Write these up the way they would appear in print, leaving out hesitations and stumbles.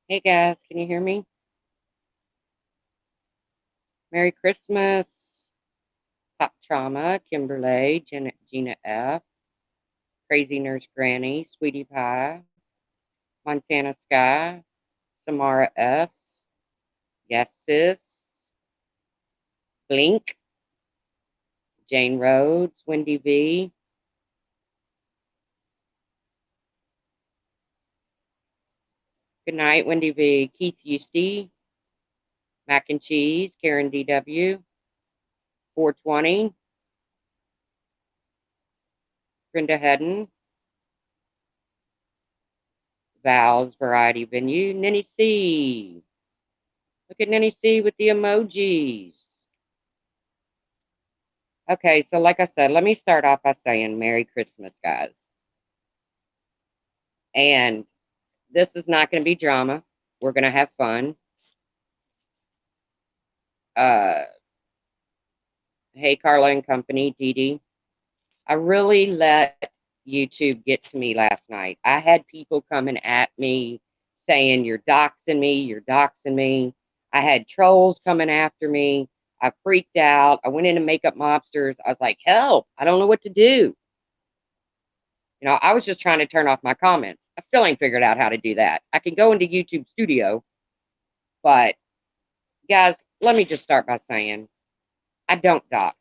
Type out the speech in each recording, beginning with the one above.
Hey guys, can you hear me? Merry Christmas, Pop Trauma, Kimberly, Gina F, Crazy Nurse Granny, Sweetie Pie, Montana Sky, Samara S, Yes Sis, Blink, Jane Rhodes, Wendy V. Good night, Wendy V. Keith Eusty, Mac and Cheese, Karen DW, 420, Brenda Hedden, Val's Variety Venue, Ninny C. Look at Ninny C with the emojis. Okay, so like I said, let me start off by saying Merry Christmas, guys. And this is not going to be drama. We're going to have fun. Uh, hey, Carla and company, Dee Dee. I really let YouTube get to me last night. I had people coming at me saying, You're doxing me, you're doxing me. I had trolls coming after me. I freaked out. I went into Makeup Mobsters. I was like, Help, I don't know what to do. I was just trying to turn off my comments. I still ain't figured out how to do that. I can go into YouTube Studio, but guys, let me just start by saying I don't dox.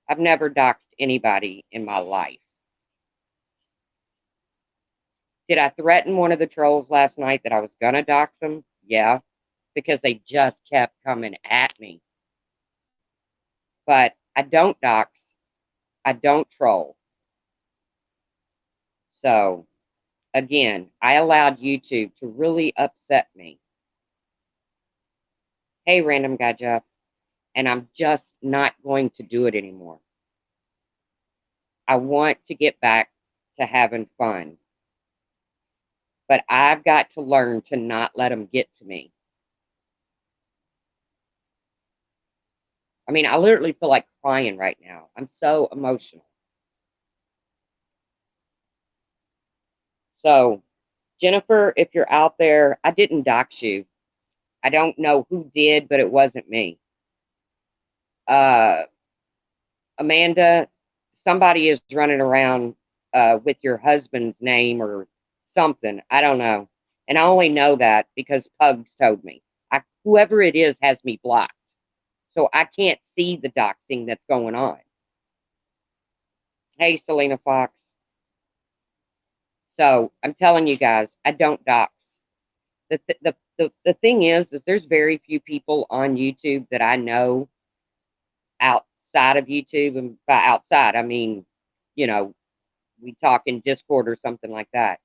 I've never doxed anybody in my life. Did I threaten one of the trolls last night that I was going to dox them? Yeah, because they just kept coming at me. But I don't dox. I don't troll. So, again, I allowed YouTube to really upset me. Hey, random guy Jeff. And I'm just not going to do it anymore. I want to get back to having fun, but I've got to learn to not let them get to me. I mean, I literally feel like crying right now. I'm so emotional. So, Jennifer, if you're out there, I didn't dox you. I don't know who did, but it wasn't me. Uh, Amanda, somebody is running around with your husband's name or something. I don't know. And I only know that because Pugs told me. Whoever it is has me blocked. So I can't see the doxing that's going on. Hey, Selena Fox. So I'm telling you guys, I don't dox. The thing is there's very few people on YouTube that I know outside of YouTube. And by outside, I mean, you know, we talk in Discord or something like that.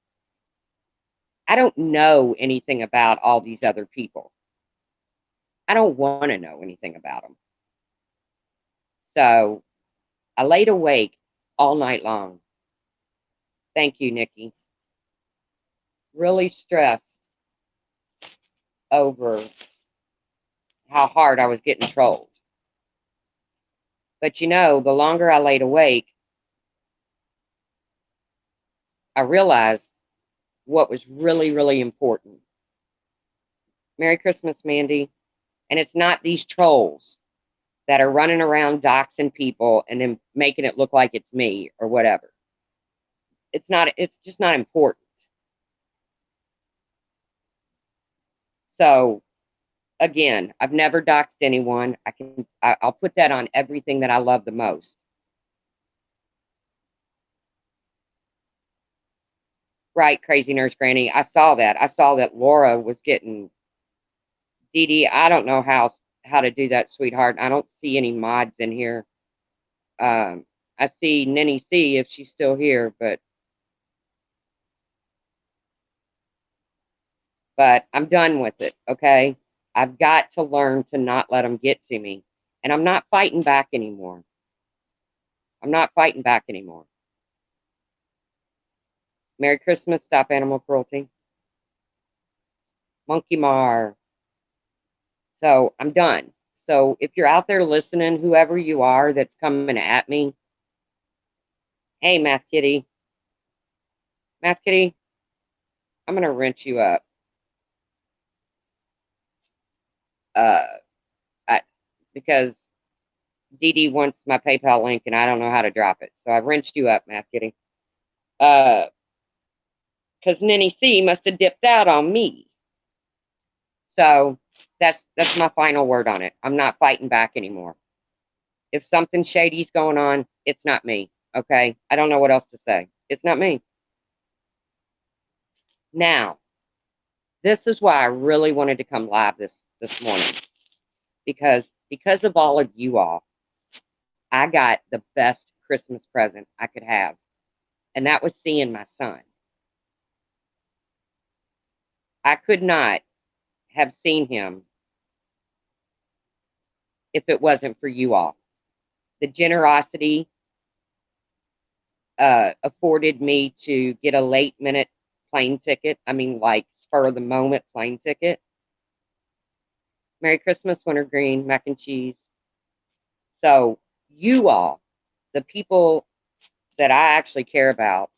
I don't know anything about all these other people. I don't want to know anything about them. So I laid awake all night long. Thank you, Nikki. Really stressed over how hard I was getting trolled. But the longer I laid awake, I realized what was really, really important. Merry Christmas, Mandy. And it's not these trolls that are running around doxing people and then making it look like it's me or whatever. It's just not important. So again, I've never doxed anyone. I'll put that on everything that I love the most. Right, crazy nurse granny. I saw that. I saw that Laura was getting Dee Dee. I don't know how to do that, sweetheart. I don't see any mods in here. I see Ninny C if she's still here, but I'm done with it. Okay, I've got to learn to not let them get to me, and I'm not fighting back anymore. I'm not fighting back anymore. Merry Christmas. Stop animal cruelty. Monkey Mar. So I'm done. So if you're out there listening, whoever you are that's coming at me, hey, Math Kitty, I'm going to wrench you up. Uh, I, because Dee Dee wants my PayPal link and I don't know how to drop it. So I've wrenched you up, Math Kitty. Because Ninny C must have dipped out on me. So that's my final word on it. I'm not fighting back anymore. If something shady's going on, it's not me. Okay? I don't know what else to say. It's not me. Now, this is why I really wanted to come live this morning. Because of all of you all, I got the best Christmas present I could have. And that was seeing my son. I could not have seen him if it wasn't for you all. The generosity afforded me to get a late minute plane ticket. I mean, like spur of the moment plane ticket. Merry Christmas, Wintergreen, mac and cheese. So, you all, the people that I actually care about,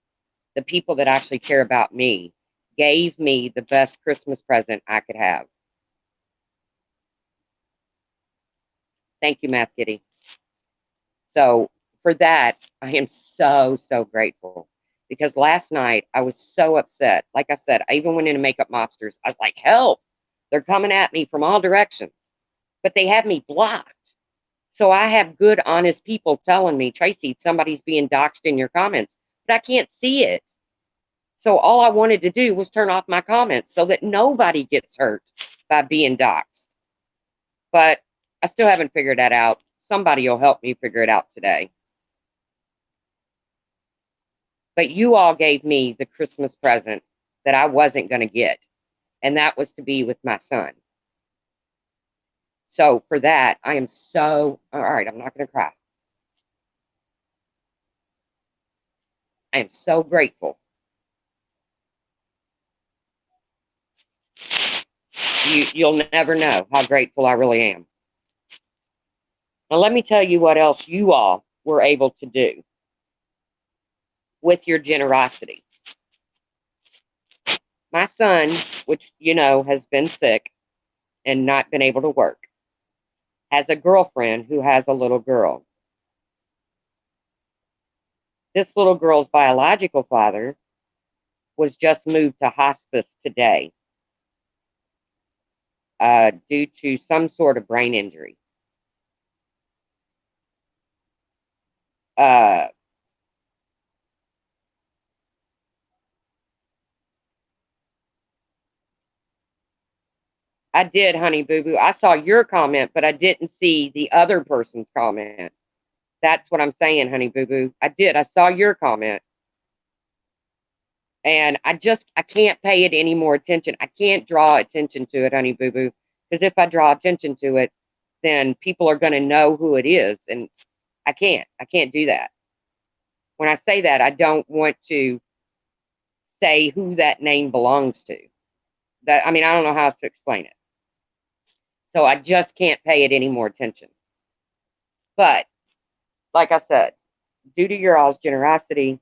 the people that actually care about me, gave me the best Christmas present I could have. Thank you, Math Kitty. So, for that, I am so, so grateful because last night I was so upset. Like I said, I even went into Makeup Mobsters. I was like, help, they're coming at me from all directions, but they have me blocked. So I have good, honest people telling me, Tracy, somebody's being doxxed in your comments, but I can't see it. So all I wanted to do was turn off my comments so that nobody gets hurt by being doxxed. But I still haven't figured that out. Somebody will help me figure it out today. But you all gave me the Christmas present that I wasn't going to get, and that was to be with my son. So for that, I am so, all right, I'm not going to cry. I am so grateful. You'll never know how grateful I really am. Now, let me tell you what else you all were able to do with your generosity. My son, which you know has been sick and not been able to work, has a girlfriend who has a little girl. This little girl's biological father was just moved to hospice today due to some sort of brain injury. Uh, I did, honey boo boo. I saw your comment, but I didn't see the other person's comment. That's what I'm saying, honey boo boo. I did. I saw your comment. And I can't pay it any more attention. I can't draw attention to it, honey boo boo. Because if I draw attention to it, then people are going to know who it is. And I can't do that. When I say that, I don't want to say who that name belongs to. That, I mean, I don't know how else to explain it. So I just can't pay it any more attention. But like I said, due to your all's generosity,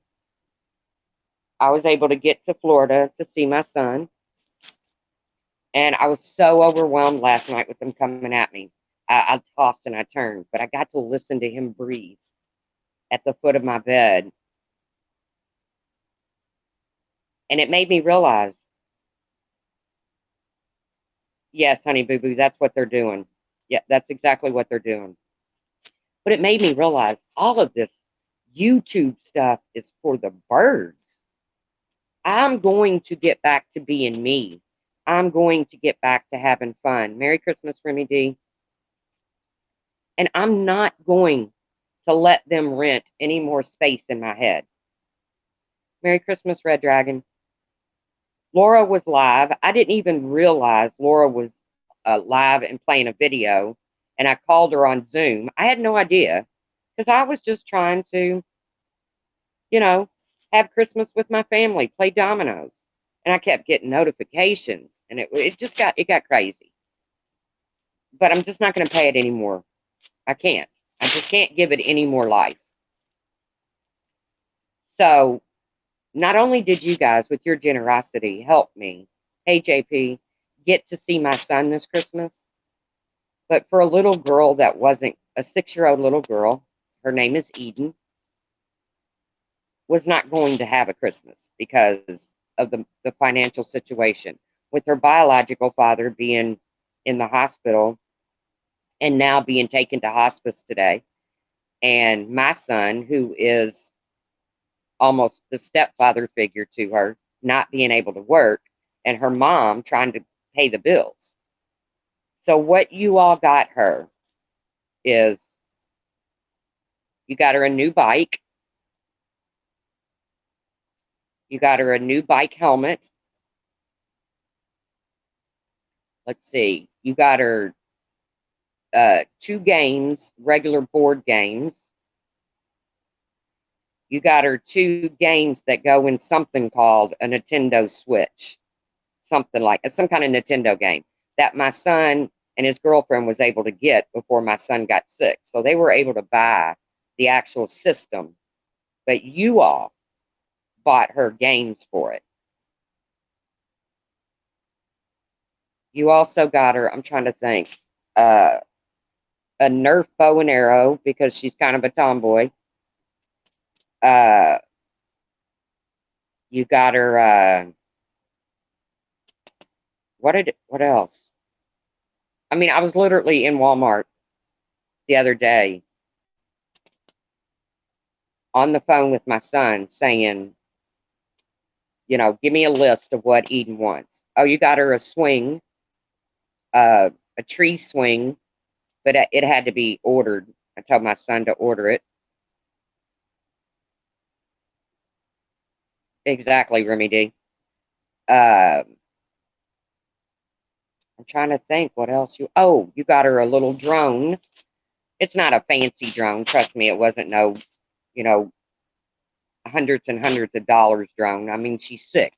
I was able to get to Florida to see my son. And I was so overwhelmed last night with them coming at me. I tossed and I turned, but I got to listen to him breathe at the foot of my bed. And it made me realize, yes, honey boo boo, that's what they're doing. Yeah, that's exactly what they're doing. But it made me realize all of this YouTube stuff is for the birds. I'm going to get back to being me. I'm going to get back to having fun. Merry Christmas, Remy D. And I'm not going to let them rent any more space in my head. Merry Christmas, Red Dragon. Laura was live. I didn't even realize Laura was live and playing a video, and I called her on Zoom. I had no idea because I was just trying to, you know, have Christmas with my family, play dominoes, and I kept getting notifications, and it got crazy. But I'm just not going to pay it anymore. I can't. I just can't give it any more life. So not only did you guys, with your generosity, help me, hey JP, get to see my son this Christmas, But for a little girl that wasn't a 6-year-old little girl, her name is Eden, was not going to have a Christmas because of the financial situation with her biological father being in the hospital and now being taken to hospice today. And my son, who is almost the stepfather figure to her, not being able to work, and her mom trying to pay the bills. So, what you all got her is you got her a new bike, you got her a new bike helmet. Let's see, you got her 2 games, regular board games. You got her 2 games that go in something called a Nintendo Switch, something like some kind of Nintendo game that my son and his girlfriend was able to get before my son got sick. So they were able to buy the actual system, but you all bought her games for it. You also got her, I'm trying to think, a Nerf bow and arrow because she's kind of a tomboy. Uh, you got her, what else? I mean, I was literally in Walmart the other day on the phone with my son saying, give me a list of what Eden wants. Oh, you got her a swing, a tree swing, but it had to be ordered. I told my son to order it. Exactly, Remy D. I'm trying to think what else you got her a little drone. It's not a fancy drone. Trust me, it wasn't no, you know, hundreds and hundreds of dollars drone. I mean, she's 6.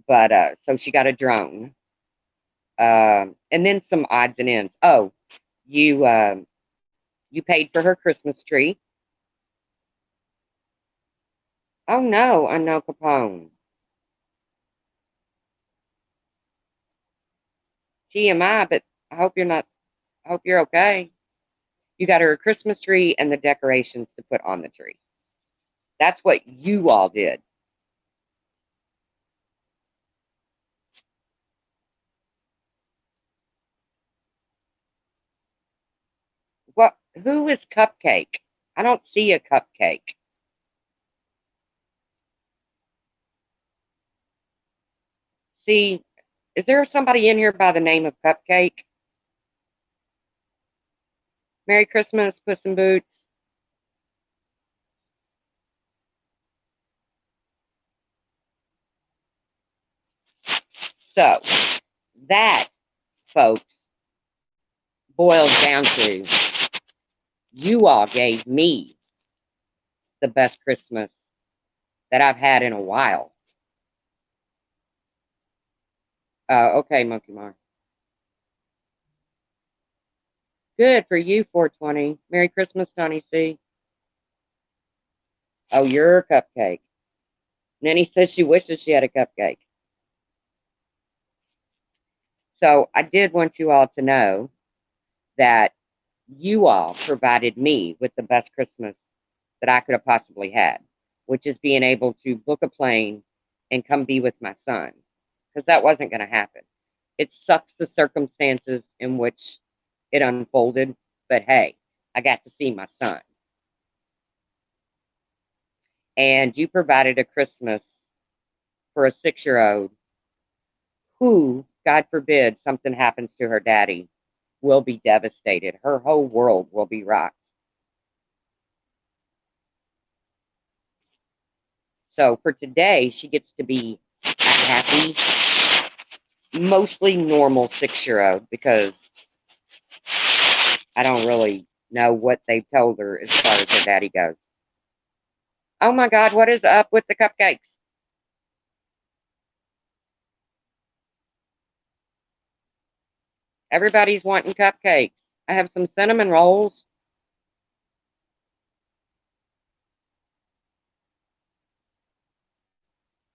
But so she got a drone. And then some odds and ends. Oh, you paid for her Christmas tree. Oh no, I know Capone. TMI, but I hope you're not. I hope you're okay. You got her a Christmas tree and the decorations to put on the tree. That's what you all did. What? Who is Cupcake? I don't see a cupcake. See, is there somebody in here by the name of Cupcake? Merry Christmas, Puss in Boots. So that, folks, boils down to you all gave me the best Christmas that I've had in a while. Okay, Monkey Mar. Good for you, 420. Merry Christmas, Tony C. Oh, you're a cupcake. Nanny says she wishes she had a cupcake. So I did want you all to know that you all provided me with the best Christmas that I could have possibly had, which is being able to book a plane and come be with my son, because that wasn't going to happen. It sucks the circumstances in which it unfolded, but hey, I got to see my son. And you provided a Christmas for a 6-year-old who, God forbid, something happens to her daddy, will be devastated. Her whole world will be rocked. So for today, she gets to be a happy, mostly normal 6-year-old because I don't really know what they've told her as far as her daddy goes. Oh my God, what is up with the cupcakes? Everybody's wanting cupcakes. I have some cinnamon rolls.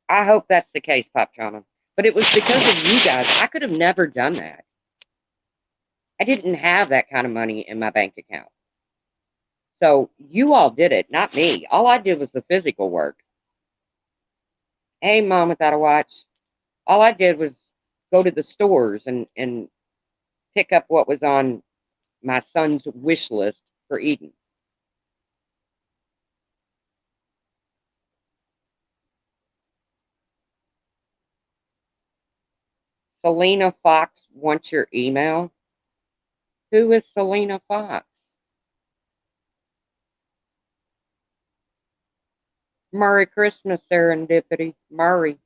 I hope that's the case, Pop Trauma. But it was because of you guys. I could have never done that. I didn't have that kind of money in my bank account. So you all did it, not me. All I did was the physical work. Hey, mom without a watch. All I did was go to the stores and pick up what was on my son's wish list for Eden. Selena Fox wants your email. Who is Selena Fox? Merry Christmas, Serendipity. Merry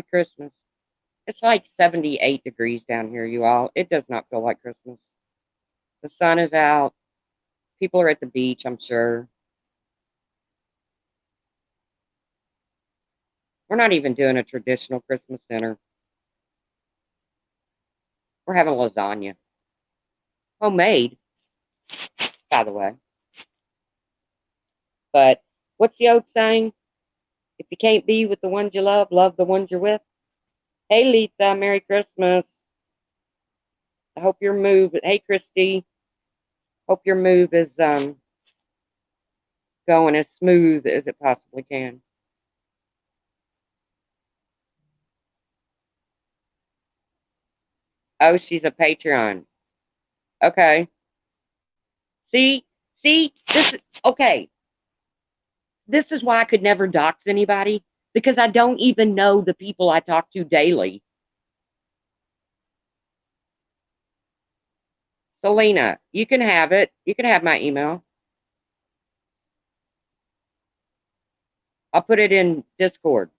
Christmas. It's like 78 degrees down here, you all. It does not feel like Christmas. The sun is out. People are at the beach, I'm sure. We're not even doing a traditional Christmas dinner. We're having lasagna. Homemade, by the way. But what's the old saying? If you can't be with the ones you love the ones you're with. Hey, Lisa, Merry Christmas. I hope your move, hey, Christy, hope your move is going as smooth as it possibly can. Oh, she's a Patreon. Okay. See, this is okay. This is why I could never dox anybody because I don't even know the people I talk to daily. Selena, you can have it. You can have my email. I'll put it in Discord.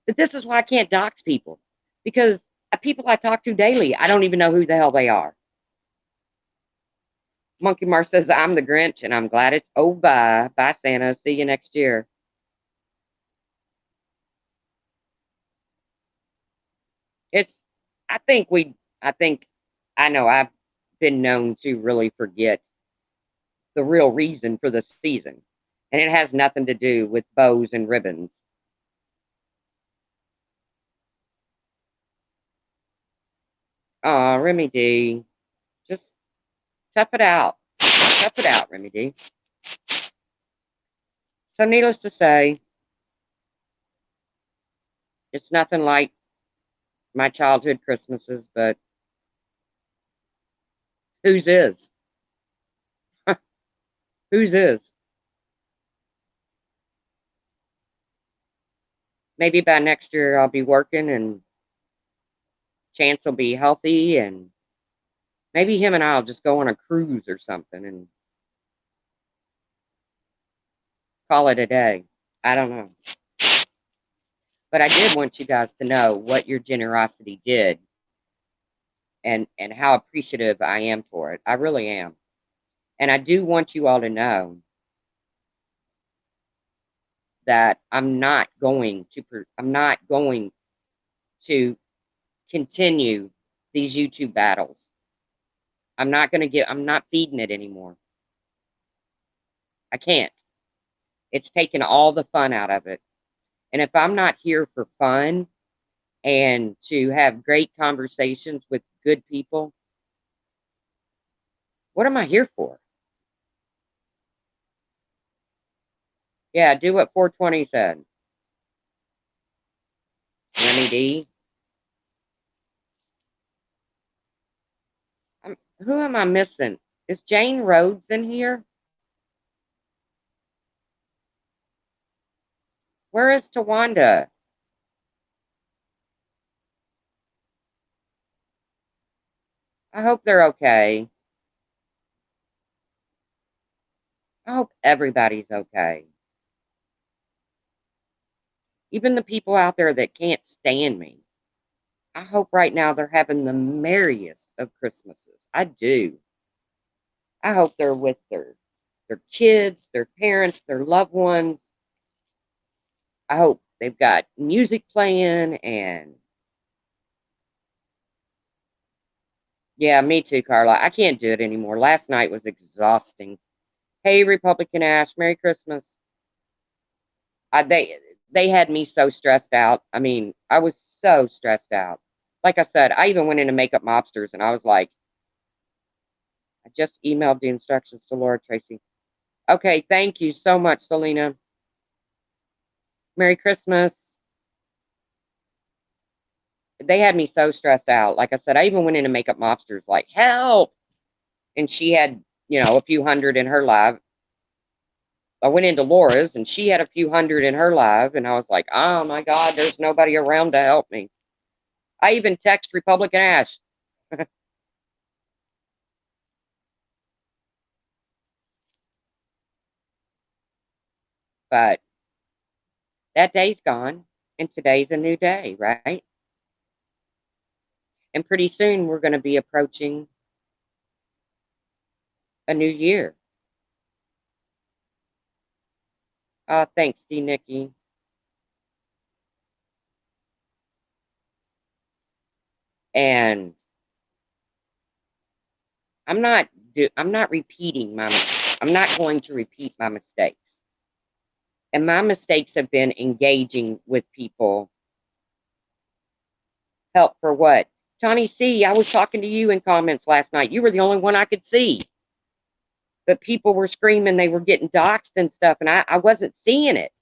But this is why I can't dox people because people I talk to daily, I don't even know who the hell they are. Monkey Mars says, I'm the Grinch and I'm glad it's over. Bye, Santa. See you next year. It's, I think I think, I know I've been known to really forget the real reason for the season. And it has nothing to do with bows and ribbons. Aw, Remy D. Just tough it out. Tough it out, Remy D. So, needless to say, it's nothing like my childhood Christmases, but whose is? Whose is? Maybe by next year I'll be working and Chance will be healthy and maybe him and I'll just go on a cruise or something and call it a day. I don't know. But I did want you guys to know what your generosity did and how appreciative I am for it. I really am. And I do want you all to know that I'm not going to continue these YouTube battles. I'm not feeding it anymore. I can't. It's taken all the fun out of it. And if I'm not here for fun and to have great conversations with good people, what am I here for? Yeah, do what 420 said. Remy D. Who am I missing? Is Jane Rhodes in here? Where is Tawanda? I hope they're okay. I hope everybody's okay. Even the people out there that can't stand me. I hope right now they're having the merriest of Christmases. I do. I hope they're with their kids, their parents, their loved ones. I hope they've got music playing and yeah, me too, Carla. I can't do it anymore. Last night was exhausting. Hey, Republican Ash, Merry Christmas. They had me so stressed out. I mean, I was so stressed out. Like I said, I even went into Makeup Mobsters and I was like, I just emailed the instructions to Laura Tracy. Okay, thank you so much, Selena. Merry Christmas. They had me so stressed out. Like I said, I even went into Makeup Mobsters like, help. And she had, a few hundred in her live. I went into Laura's and she had a few hundred in her live. And I was like, oh my God, there's nobody around to help me. I even text Republican Ash. But that day's gone and today's a new day, right? And pretty soon we're going to be approaching a new year. Thanks, D. Nikki. And I'm not repeating I'm not going to repeat my mistakes. And my mistakes have been engaging with people. Help for what? Tony C, I was talking to you in comments last night. You were the only one I could see. But people were screaming they were getting doxxed and stuff, and I wasn't seeing it.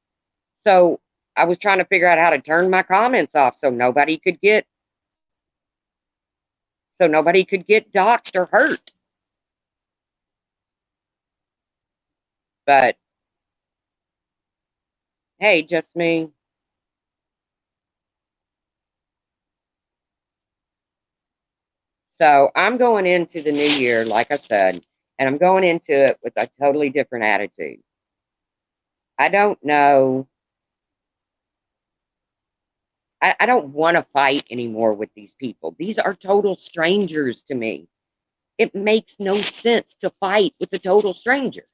So I was trying to figure out how to turn my comments off so nobody could get doxxed or hurt. But hey, just me. So I'm going into the new year, like I said, and I'm going into it with a totally different attitude. I don't know. I don't want to fight anymore with these people. These are total strangers to me. It makes no sense to fight with a total stranger.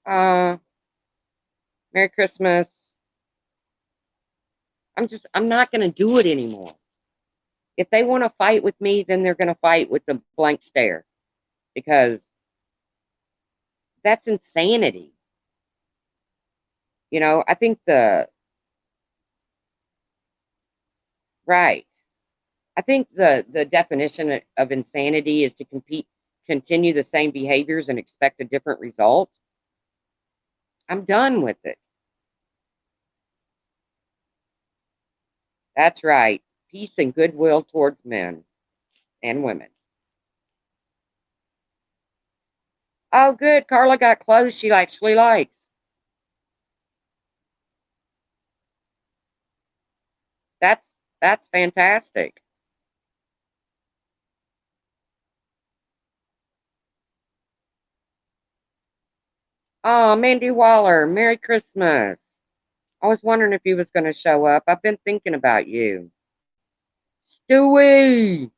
Uh, Merry Christmas. I'm not going to do it anymore. If they want to fight with me, then they're going to fight with the blank stare because that's insanity. I think right. I think the definition of insanity is to continue the same behaviors and expect a different result. I'm done with it. That's right. Peace and goodwill towards men and women. Oh, good. Carla got clothes she actually likes. That's fantastic. Oh, Mandy Waller, Merry Christmas. I was wondering if you was going to show up. I've been thinking about you. Stewie.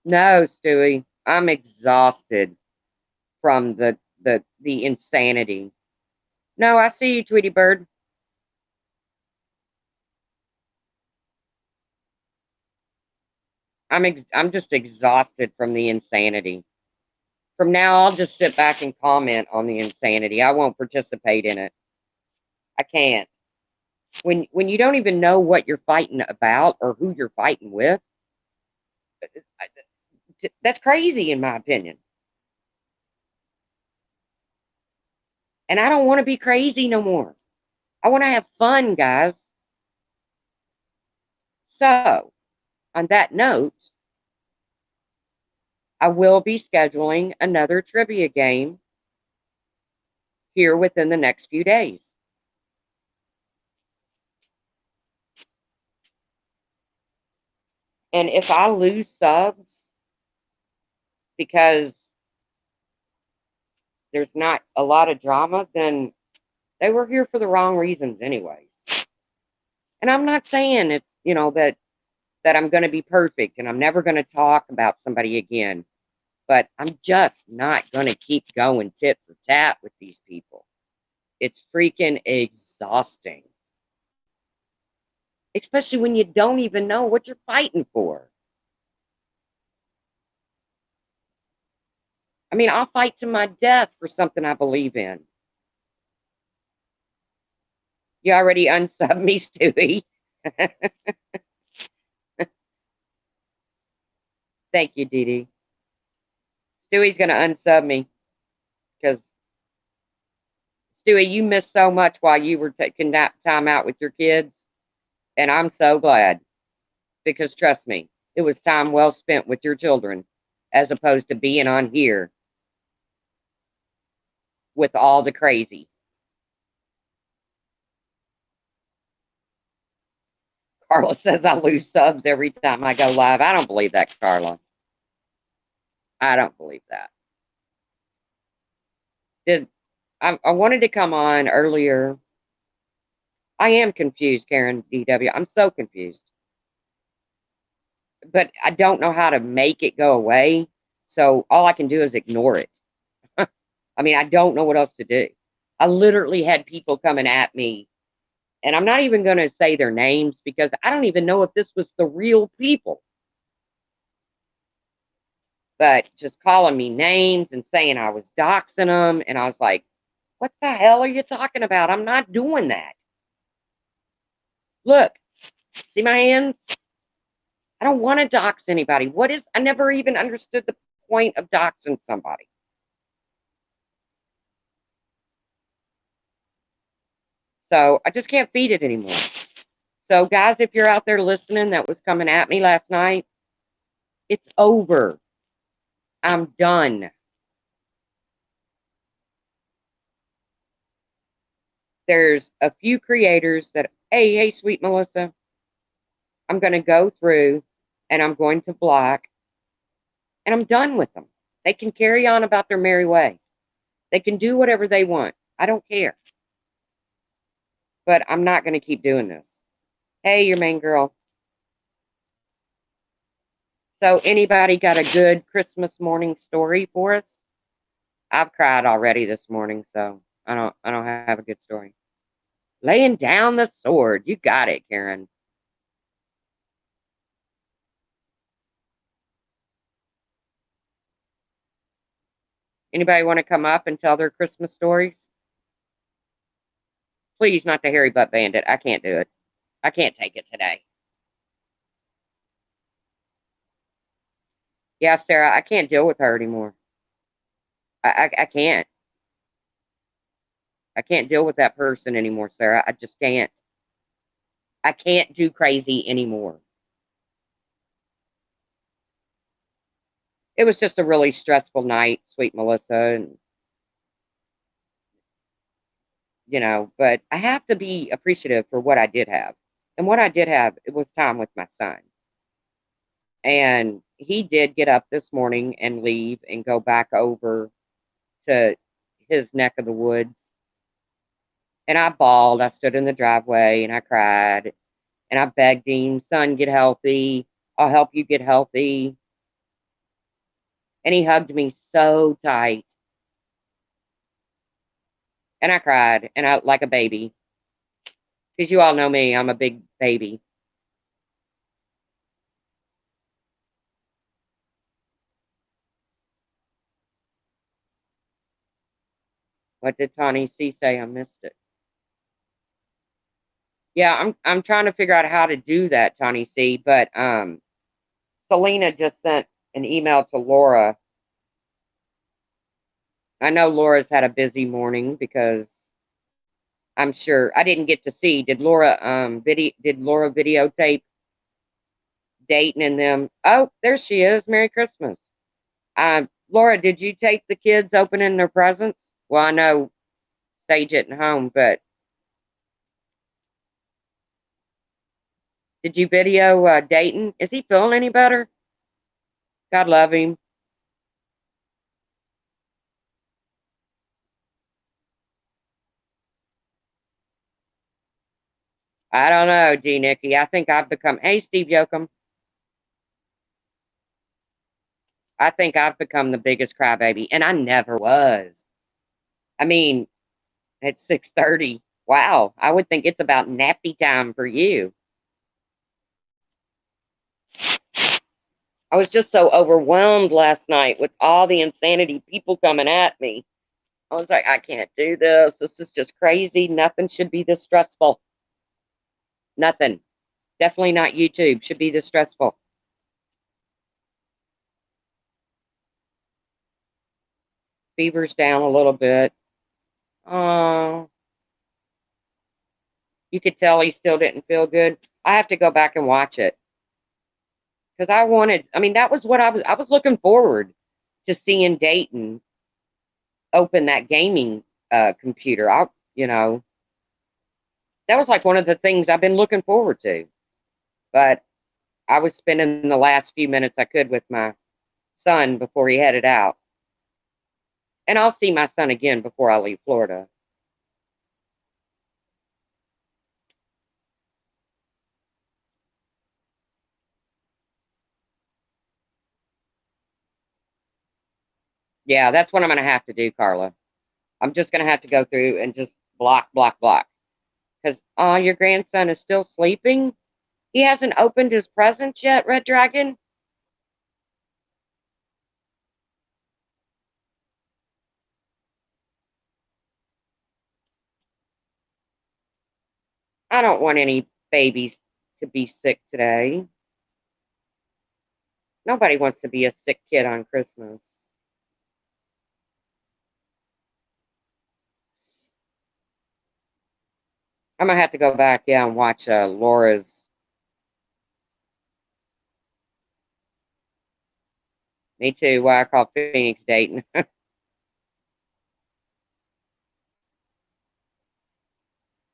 No, Stewie. I'm exhausted from the insanity. No, I see you, Tweety Bird. I'm just exhausted from the insanity. From now, I'll just sit back and comment on the insanity. I won't participate in it. I can't. When you don't even know what you're fighting about or who you're fighting with, that's crazy in my opinion. And I don't want to be crazy no more. I want to have fun, guys. So, on that note, I will be scheduling another trivia game here within the next few days. And if I lose subs because there's not a lot of drama, then they were here for the wrong reasons anyways. And I'm not saying it's, that I'm going to be perfect and I'm never going to talk about somebody again, but I'm just not going to keep going tit for tat with these people. It's freaking exhausting, especially when you don't even know what you're fighting for. I mean, I'll fight to my death for something I believe in. You already unsubbed me, Stewie. Thank you, Dee Dee. Stewie's going to unsub me because, Stewie, you missed so much while you were taking that time out with your kids. And I'm so glad because, trust me, it was time well spent with your children as opposed to being on here with all the crazy. Carla says I lose subs every time I go live. I don't believe that, Carla. I don't believe that. Did I wanted to come on earlier. I am confused, Karen DW. I'm so confused. But I don't know how to make it go away. So all I can do is ignore it. I mean, I don't know what else to do. I literally had people coming at me, and I'm not even going to say their names because I don't even know if this was the real people. But just calling me names and saying I was doxing them. And I was like, what the hell are you talking about? I'm not doing that. Look, see my hands? I don't want to dox anybody. I never even understood the point of doxing somebody. So I just can't feed it anymore. So, guys, if you're out there listening that was coming at me last night, it's over. I'm done. There's a few creators that, hey, sweet Melissa, I'm going to go through and I'm going to block, and I'm done with them. They can carry on about their merry way. They can do whatever they want. I don't care. But I'm not going to keep doing this. Hey, your main girl. So, anybody got a good Christmas morning story for us? I've cried already this morning, so I don't have a good story. Laying down the sword. You got it, Karen. Anybody want to come up and tell their Christmas stories? Please, not the hairy butt bandit. I can't do it. I can't take it today. Yeah, Sarah, I can't deal with her anymore. I can't. I can't deal with that person anymore, Sarah. I just can't. I can't do crazy anymore. It was just a really stressful night, sweet Melissa, and but I have to be appreciative for what I did have. And what I did have, it was time with my son. And he did get up this morning and leave and go back over to his neck of the woods. And I bawled. I stood in the driveway and I cried. And I begged him, son, get healthy. I'll help you get healthy. And he hugged me so tight. And I cried, and I like a baby. Because you all know me, I'm a big baby. What did Tawny C say? I missed it. Yeah, I'm trying to figure out how to do that, Tawny C. But Selena just sent an email to Laura. I know Laura's had a busy morning because I'm sure I didn't get to see. Did Laura videotape Dayton and them? Oh, there she is. Merry Christmas. Laura, did you take the kids opening their presents? Well, I know Sage isn't home, but did you video Dayton? Is he feeling any better? God love him. I don't know, D. Nikki. I think I've become. Hey, Steve Yoakum. I think I've become the biggest crybaby, and I never was. I mean, it's 6:30. Wow, I would think it's about nappy time for you. I was just so overwhelmed last night with all the insanity people coming at me. I was like, I can't do this. This is just crazy. Nothing should be this stressful. Nothing. Definitely not YouTube should be this stressful. Fever's down a little bit. Oh, you could tell he still didn't feel good. I have to go back and watch it because I mean, that was what I was looking forward to seeing Dayton open that gaming computer. You know, that was like one of the things I've been looking forward to. But I was spending the last few minutes I could with my son before he headed out. And I'll see my son again before I leave Florida. Yeah, that's what I'm going to have to do, Carla. I'm just going to have to go through and just block, block, block. Because, oh, your grandson is still sleeping? He hasn't opened his presents yet, Red Dragon? I don't want any babies to be sick today. Nobody wants to be a sick kid on Christmas. I'm going to have to go back, yeah, and watch Laura's. Me too, why I call Phoenix Dayton. uh,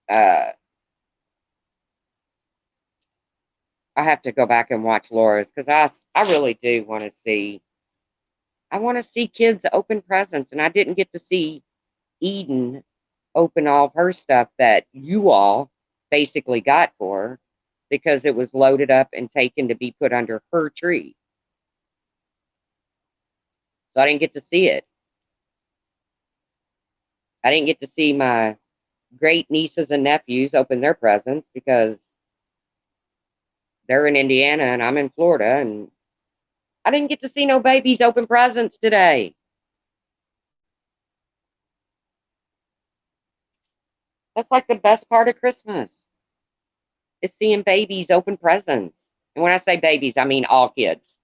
I have to go back and watch Laura's because I really do want to see. I want to see kids open presents, and I didn't get to see Eden open all of her stuff that you all basically got for her because it was loaded up and taken to be put under her tree. So I didn't get to see it. I didn't get to see my great nieces and nephews open their presents because they're in Indiana and I'm in Florida, and I didn't get to see no babies open presents today. That's like the best part of Christmas is seeing babies open presents. And when I say babies, I mean all kids.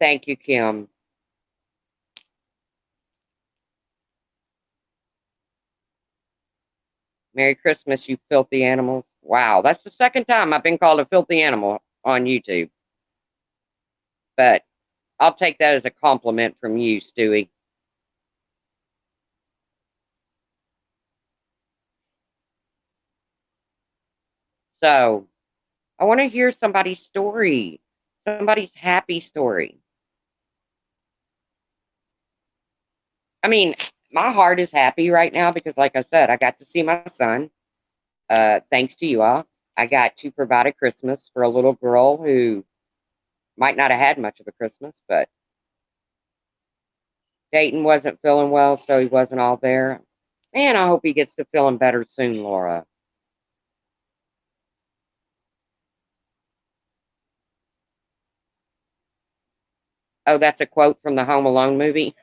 Thank you, Kim. Merry Christmas, you filthy animals. Wow, that's the second time I've been called a filthy animal on YouTube. But I'll take that as a compliment from you, Stewie. So I want to hear somebody's story, somebody's happy story. I mean, my heart is happy right now because, like I said, I got to see my son. Thanks to you all, I got to provide a Christmas for a little girl who might not have had much of a Christmas, but Dayton wasn't feeling well, so he wasn't all there. Man, I hope he gets to feeling better soon, Laura. Oh, that's a quote from the Home Alone movie.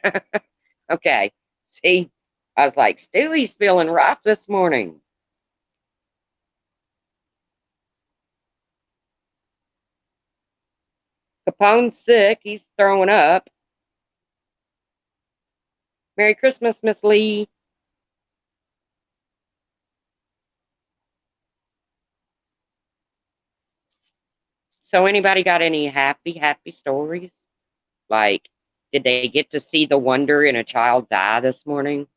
Okay. See, I was like, Stewie's feeling rough this morning. Capone's sick. He's throwing up. Merry Christmas, Miss Lee. So, anybody got any happy stories? Like, did they get to see the wonder in a child's eye this morning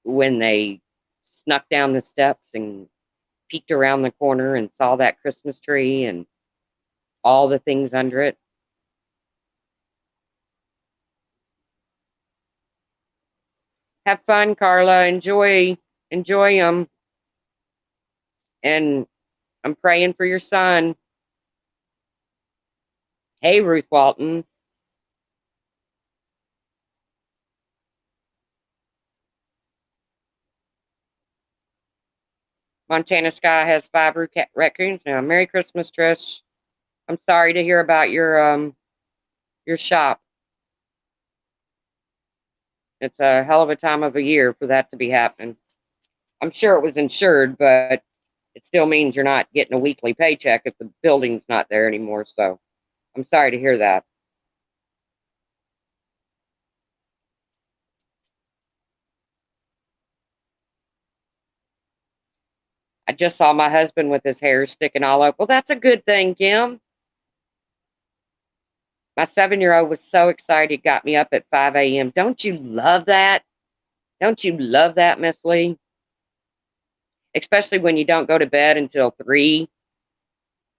when they snuck down the steps and peeked around the corner and saw that Christmas tree and all the things under it? Have fun, Carla. Enjoy them. And I'm praying for your son. Hey, Ruth Walton. Montana Sky has five raccoons now. Merry Christmas, Trish. I'm sorry to hear about your your shop. It's a hell of a time of a year for that to be happening. I'm sure it was insured, but it still means you're not getting a weekly paycheck if the building's not there anymore. So I'm sorry to hear that. I just saw my husband with his hair sticking all up. Well, that's a good thing, Kim. My 7-year old was so excited, got me up at 5 a.m. Don't you love that? Don't you love that, Miss Lee? Especially when you don't go to bed until 3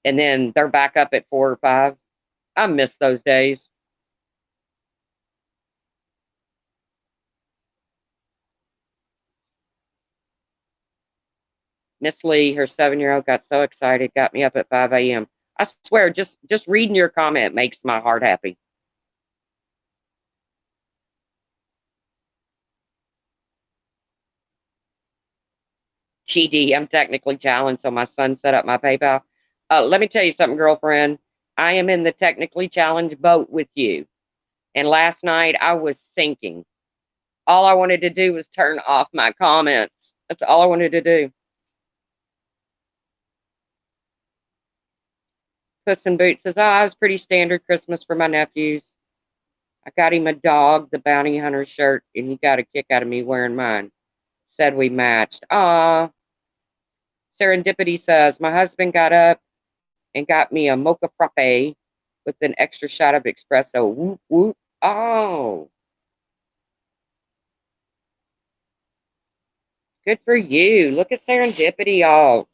and then they're back up at 4 or 5. I miss those days. Miss Lee, her 7-year old, got so excited, got me up at 5 a.m. I swear, just reading your comment makes my heart happy. GD, I'm technically challenged, so my son set up my PayPal. Let me tell you something, girlfriend. I am in the technically challenged boat with you. And last night I was sinking. All I wanted to do was turn off my comments. That's all I wanted to do. Puss in Boots says, "Oh, it was pretty standard Christmas for my nephews. I got him a dog, the bounty hunter shirt, and he got a kick out of me wearing mine. Said we matched. Ah." Serendipity says, "My husband got up and got me a mocha frappe with an extra shot of espresso. Whoop, whoop. Oh, good for you. Look at Serendipity all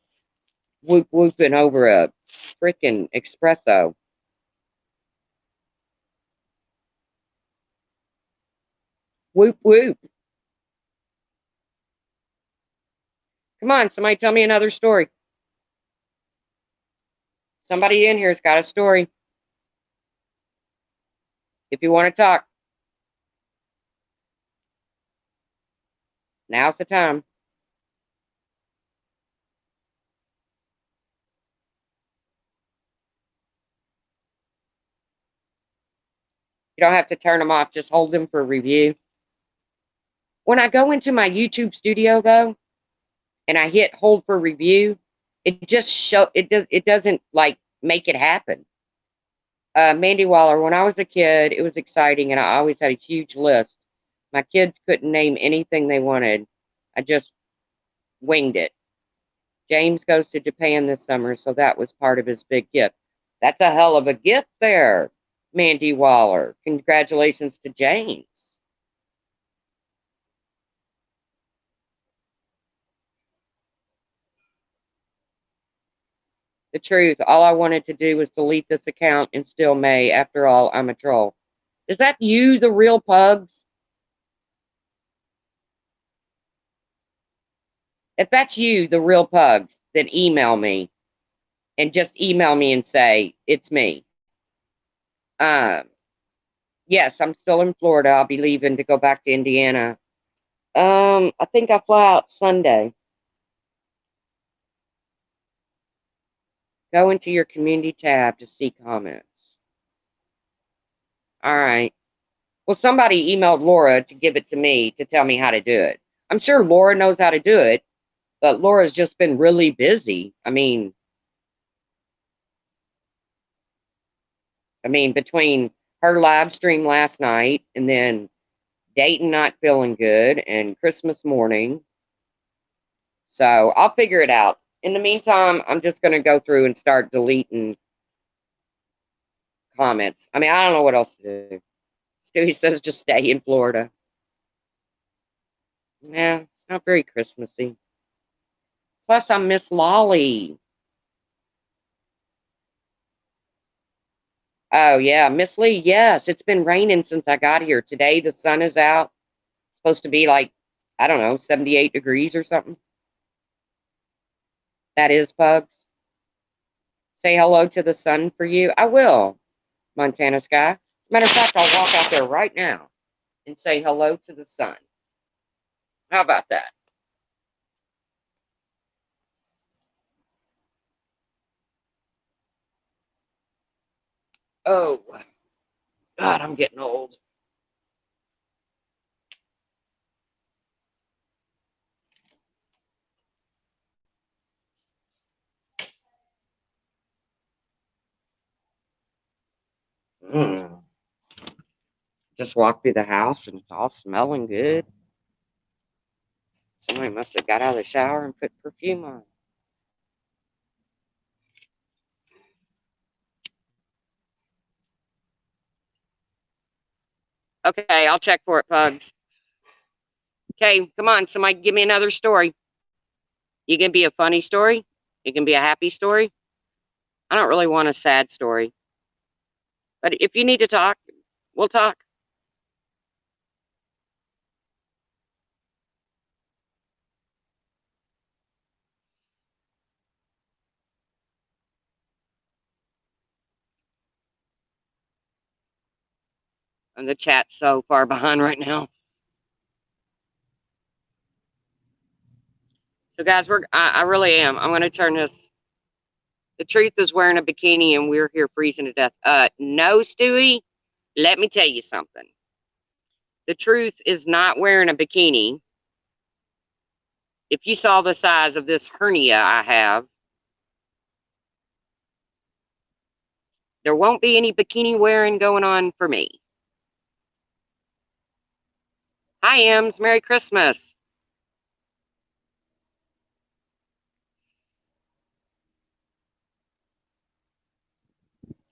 whoop, whooping over a freaking espresso. Whoop, whoop. Come on, somebody tell me another story. Somebody in here's got a story. If you want to talk, now's the time. You don't have to turn them off, just hold them for review. When I go into my YouTube studio though, and I hit hold for review, it doesn't like make it happen. Mandy Waller, when I was a kid, it was exciting and I always had a huge list. My kids couldn't name anything they wanted. I just winged it. James goes to Japan this summer, so that was part of his big gift. That's a hell of a gift there, Mandy Waller. Congratulations to James. The truth, all I wanted to do was delete this account and still may. After all, I'm a troll. Is that you, the real pugs? If that's you, the real pugs, then email me and just email me and say, it's me. Um, yes, I'm still in Florida. I'll be leaving to go back to Indiana. I think I fly out Sunday. Go into your community tab to see comments. All right. Well, somebody emailed Laura to give it to me to tell me how to do it. I'm sure Laura knows how to do it, but Laura's just been really busy. I mean, between her live stream last night and then Dayton not feeling good and Christmas morning. So I'll figure it out. In the meantime, I'm just going to go through and start deleting comments. I don't know what else to do. Stewie says just stay in Florida. Yeah, it's not very Christmassy. Plus, I miss Lolly. Oh, yeah, Miss Lee, yes, it's been raining since I got here. Today, the sun is out. It's supposed to be like, I don't know, 78 degrees or something. That is bugs. Say hello to the sun for you. I will, Montana Sky. As a matter of fact, I'll walk out there right now and say hello to the sun. How about that? Oh, God, I'm getting old. Mm. Just walked through the house and it's all smelling good. Somebody must have got out of the shower and put perfume on. Okay, I'll check for it, Pugs. Okay, come on, somebody give me another story. You can be a funny story. It can be a happy story. I don't really want a sad story. But if you need to talk, we'll talk. And the chat's so far behind right now. So guys, I really am. I'm gonna turn this. The truth is wearing a bikini and we're here freezing to death. No, Stewie, let me tell you something. The truth is not wearing a bikini. If you saw the size of this hernia I have, there won't be any bikini wearing going on for me. Hi, Ems. Merry Christmas.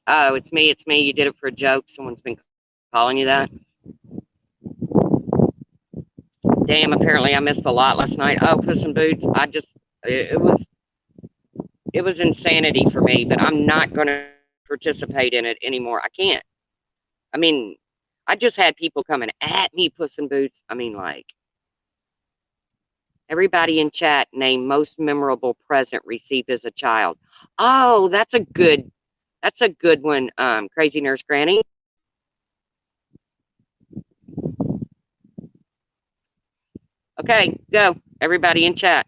Oh, it's me. It's me. You did it for a joke. Someone's been calling you that. Damn, apparently I missed a lot last night. Oh, Puss in Boots. It was insanity for me, but I'm not going to participate in it anymore. I can't. I mean, I just had people coming at me, Puss in Boots. I mean, like, everybody in chat name most memorable present received as a child. Oh, that's a good one, Crazy Nurse Granny. Okay, go. Everybody in chat.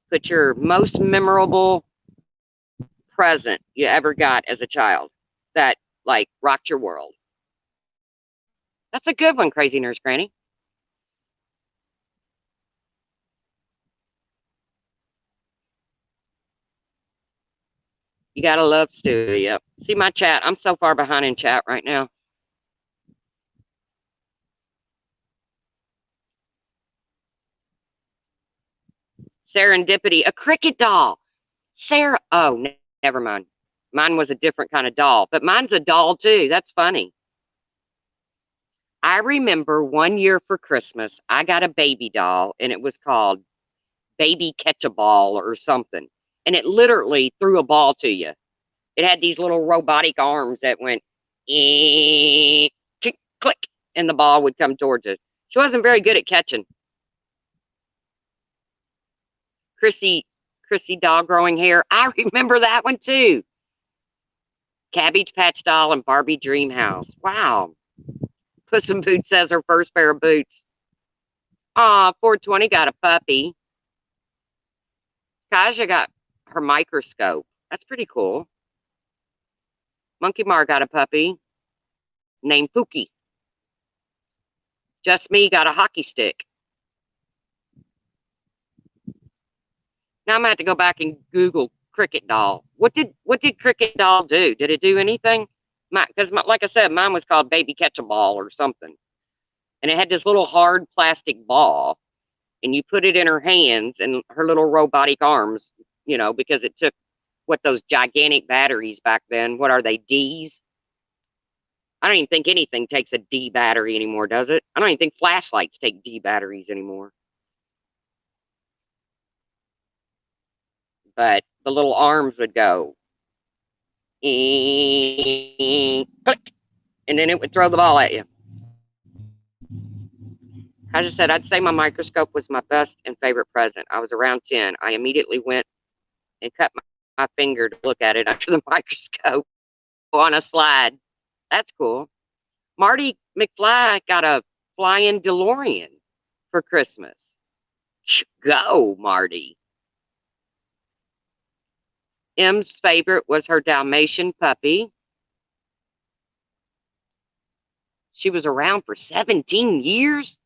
Put your most memorable present you ever got as a child that like rocked your world. That's a good one, Crazy Nurse Granny. You gotta love Stu. Yep. See my chat. I'm so far behind in chat right now. Serendipity, a cricket doll. Sarah. Oh, never mind. Mine was a different kind of doll, but mine's a doll too. That's funny. I remember one year for Christmas, I got a baby doll and it was called Baby Catch a Ball or something. And it literally threw a ball to you. It had these little robotic arms that went click, click, and the ball would come towards it. She wasn't very good at catching. Chrissy, Chrissy dog growing hair. I remember that one too. Cabbage Patch Doll and Barbie Dream House. Wow. Puss in Boots says her first pair of boots. Aw, 420 got a puppy. Kaja got her microscope. That's pretty cool. Monkey Mar got a puppy named Pookie. Just Me got a hockey stick. Now I'm gonna have to go back and Google Cricket Doll. What did Cricket Doll do? Did it do anything? Because like I said, mine was called Baby Catch a Ball or something, and it had this little hard plastic ball, and you put it in her hands and her little robotic arms. You know, because it took what those gigantic batteries back then. What are they? D's? I don't even think anything takes a D battery anymore, does it? I don't even think flashlights take D batteries anymore. But the little arms would go click, and then it would throw the ball at you. I just said, I'd say my microscope was my best and favorite present. I was around 10. I immediately went and cut my finger to look at it under the microscope on a slide. That's cool. Marty McFly got a flying DeLorean for Christmas. Go, Marty. M's favorite was her Dalmatian puppy. She was around for 17 years?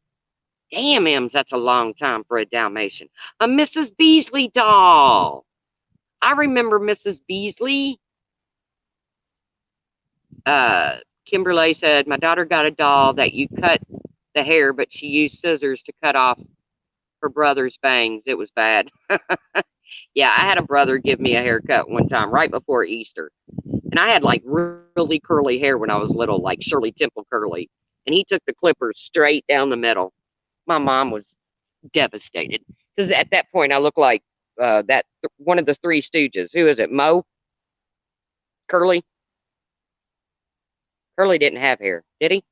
Damn, Ems, that's a long time for a Dalmatian. A Mrs. Beasley doll. I remember Mrs. Beasley. Uh, Kimberly said, my daughter got a doll that you cut the hair, but she used scissors to cut off her brother's bangs. It was bad. Yeah, I had a brother give me a haircut one time right before Easter. And I had like really curly hair when I was little, like Shirley Temple curly. And he took the clippers straight down the middle. My mom was devastated because at that point I looked like that one of the Three Stooges. Who is it? Mo? Curly? Curly didn't have hair, did he?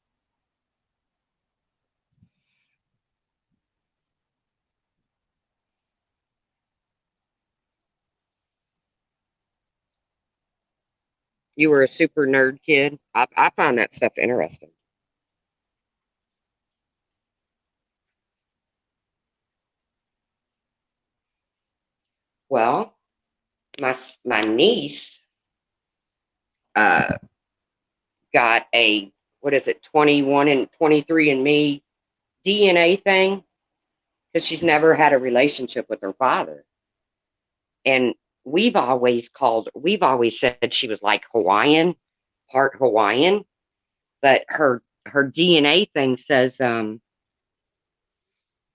You were a super nerd kid. I find that stuff interesting. Well, my niece uh, got a what is it, 21 and 23 and me DNA thing because she's never had a relationship with her father. And we've always said she was like Hawaiian, part Hawaiian, but her DNA thing says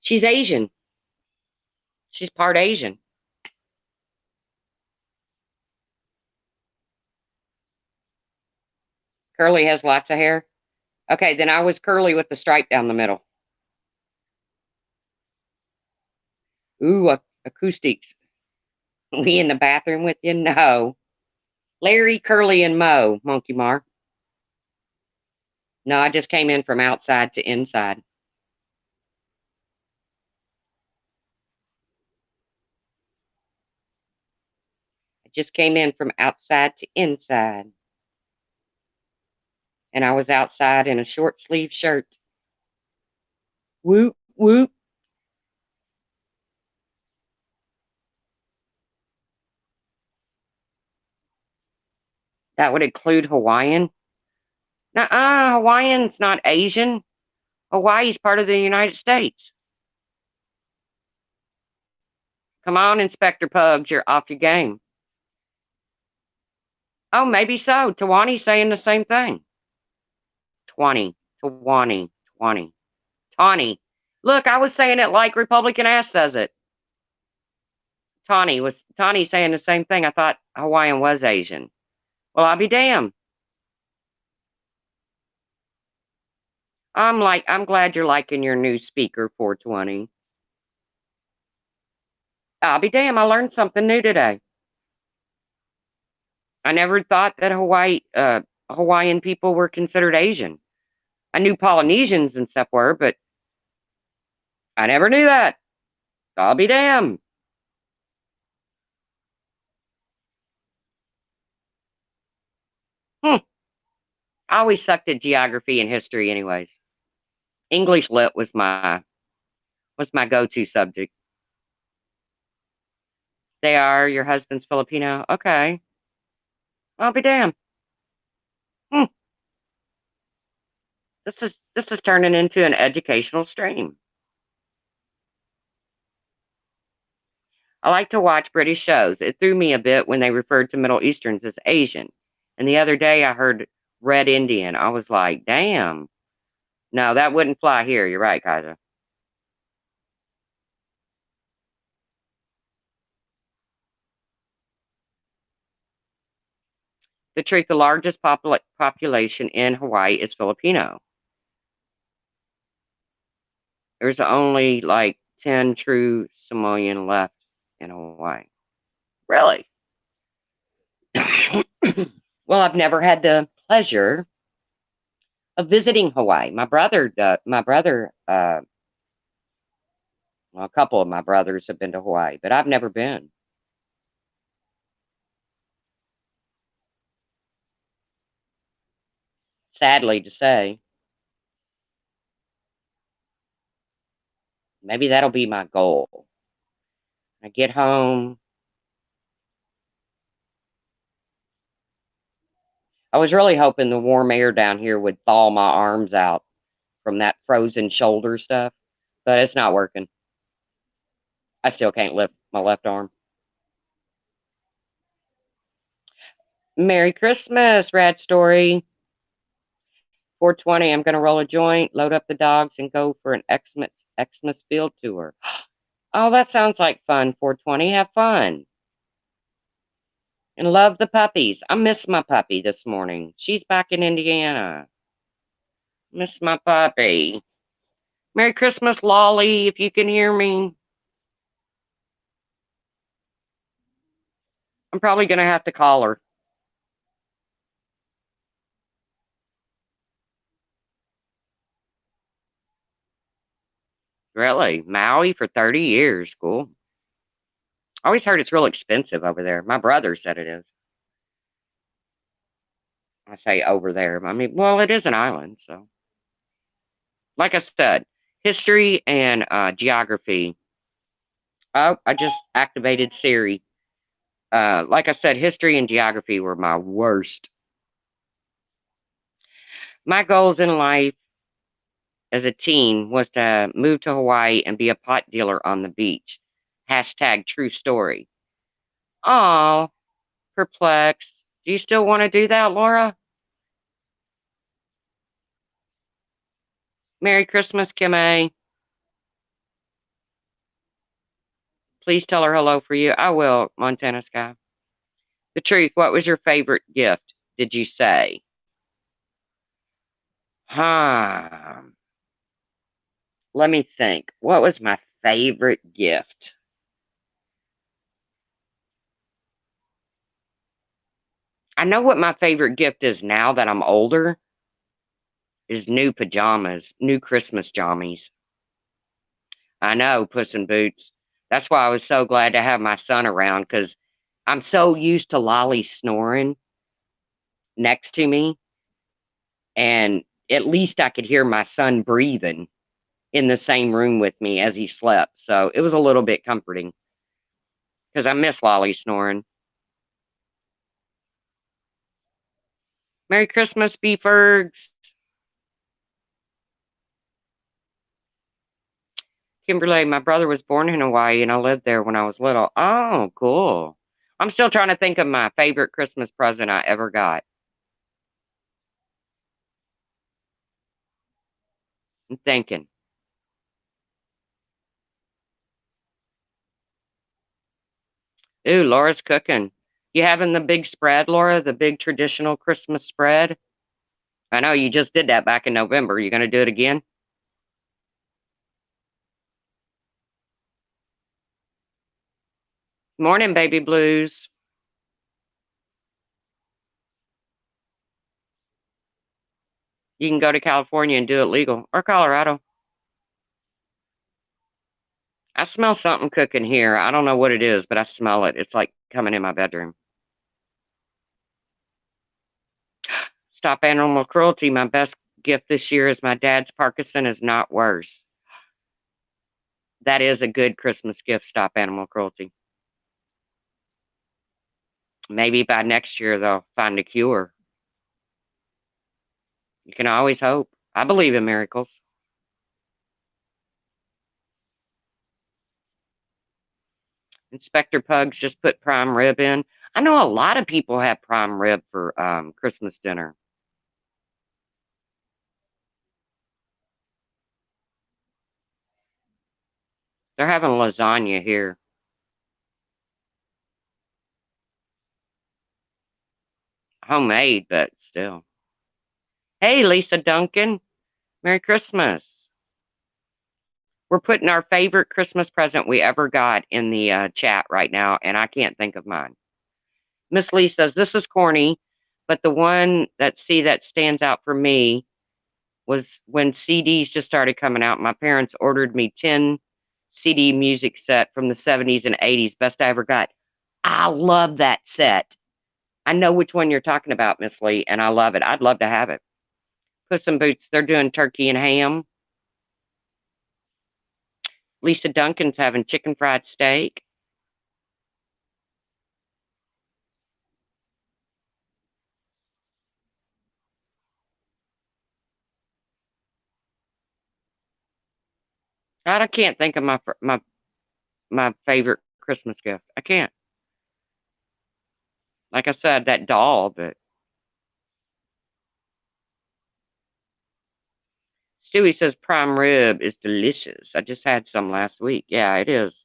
she's Asian. She's part Asian. Curly has lots of hair. Okay, then I was curly with the stripe down the middle. Ooh, acoustics. We in the bathroom with you? No. Larry, Curly, and Mo, Monkey Mar. No, I just came in from outside to inside. I just came in from outside to inside. And I was outside in a short sleeve shirt. Whoop, whoop. That would include Hawaiian. Nuh-uh, Hawaiian's not Asian. Hawaii's part of the United States. Come on, Inspector Pugs, you're off your game. Oh, maybe so. Tawani's saying the same thing. 20, Tawani, 20, Tawny. Look, I was saying it like Republican ass says it. Tawny saying the same thing. I thought Hawaiian was Asian. Well, I'll be damned. I'm glad you're liking your new speaker 420. I'll be damned. I learned something new today. I never thought that Hawaiian people were considered Asian. I knew Polynesians and stuff were, but I never knew that. I'll be damned. Hmm. I always sucked at geography and history, anyways. English lit was my go-to subject. They are your husband's Filipino. Okay, I'll be damned. Hmm. This is turning into an educational stream. I like to watch British shows. It threw me a bit when they referred to Middle Easterns as Asian. And the other day I heard Red Indian. I was like, damn. No, that wouldn't fly here. You're right, Kaiser. The truth, the largest population in Hawaii is Filipino. There's only like 10 true Samoan left in Hawaii. Really? Well, I've never had the pleasure of visiting Hawaii. Well, a couple of my brothers have been to Hawaii, but I've never been. Sadly to say, maybe that'll be my goal. I get home. I was really hoping the warm air down here would thaw my arms out from that frozen shoulder stuff, but it's not working. I still can't lift my left arm. Merry Christmas, Rad Story. 420, I'm going to roll a joint, load up the dogs, and go for an Xmas field tour. Oh, that sounds like fun, 420. Have fun. And love the puppies. I miss my puppy this morning. She's back in Indiana. Miss my puppy. Merry Christmas, Lolly, if you can hear me. I'm probably going to have to call her. Really? Maui for 30 years. Cool. I always heard it's real expensive over there. My brother said it is. I say over there. I mean, well, it is an island, so. Like I said, history and geography. Oh, I just activated Siri. Like I said, history and geography were my worst. My goals in life as a teen was to move to Hawaii and be a pot dealer on the beach. Hashtag true story. Oh, perplexed. Do you still want to do that, Laura? Merry Christmas, Kim A. Please tell her hello for you. I will, Montana Sky. The truth, what was your favorite gift, did you say? Huh. Let me think. What was my favorite gift? I know what my favorite gift is now that I'm older is new pajamas, new Christmas jammies. I know, Puss in Boots. That's why I was so glad to have my son around because I'm so used to Lolly snoring next to me, and at least I could hear my son breathing in the same room with me as he slept. So it was a little bit comforting because I miss Lolly snoring. Merry Christmas, Beefergs. Kimberly, my brother was born in Hawaii and I lived there when I was little. Oh, cool. I'm still trying to think of my favorite Christmas present I ever got. I'm thinking. Ooh, Laura's cooking. You having the big spread, Laura? The big traditional Christmas spread? I know you just did that back in November. You going to do it again? Morning, baby blues. You can go to California and do it legal, or Colorado. I smell something cooking here. I don't know what it is, but I smell it. It's like coming in my bedroom. Stop animal cruelty. My best gift this year is my dad's Parkinson is not worse. That is a good Christmas gift. Stop animal cruelty. Maybe by next year they'll find a cure. You can always hope. I believe in miracles. Inspector Pugs just put prime rib in. I know a lot of people have prime rib for Christmas dinner. They're having lasagna here. Homemade, but still. Hey, Lisa Duncan. Merry Christmas. We're putting our favorite Christmas present we ever got in the chat right now, and I can't think of mine. Miss Lee says, this is corny, but the one that stands out for me was when CDs just started coming out. My parents ordered me 10 CD music set from the 70s and 80s. Best I ever got. I love that set. I know which one you're talking about, Miss Lee, and I love it. I'd love to have it. Puss in Boots, they're doing turkey and ham. Lisa Duncan's having chicken fried steak. I can't think of my favorite Christmas gift. I can't. Like I said, that doll, but Stewie says prime rib is delicious. I just had some last week. Yeah, it is.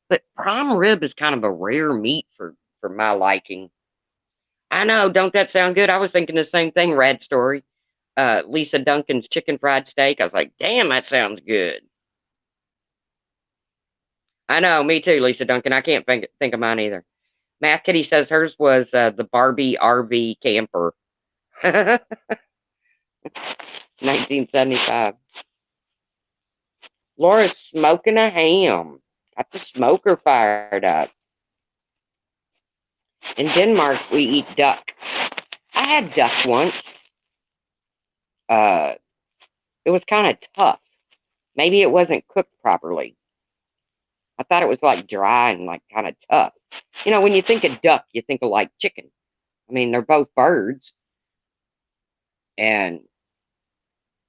But prime rib is kind of a rare meat for my liking. I know, don't that sound good? I was thinking the same thing, Rad Story. Lisa Duncan's chicken fried steak. I was like, damn, that sounds good. I know, me too, Lisa Duncan. I can't think of mine either. Math Kitty says hers was the Barbie RV camper, 1975. Laura's smoking a ham. Got the smoker fired up. In Denmark, we eat duck. I had duck once. Uh, it was kind of tough. Maybe it wasn't cooked properly. I thought it was like dry and like kind of tough. You know, when you think of duck, you think of like chicken. I mean, they're both birds, and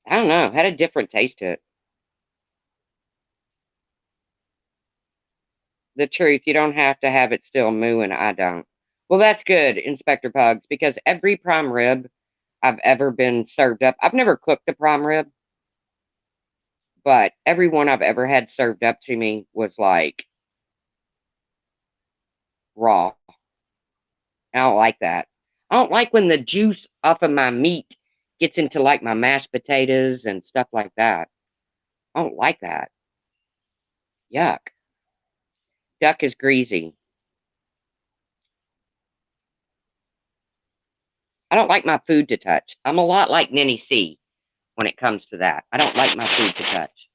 I don't know, had a different taste to it. The truth, you don't have to have it still mooing. I don't. Well, that's good, Inspector Pugs, because every prime rib I've ever been served up, I've never cooked a prime rib, but every one I've ever had served up to me was like raw. I don't like that. I don't like when the juice off of my meat gets into like my mashed potatoes and stuff like that. I don't like that. Yuck. Duck is greasy. I don't like my food to touch. I'm a lot like Nenny C when it comes to that. I don't like my food to touch.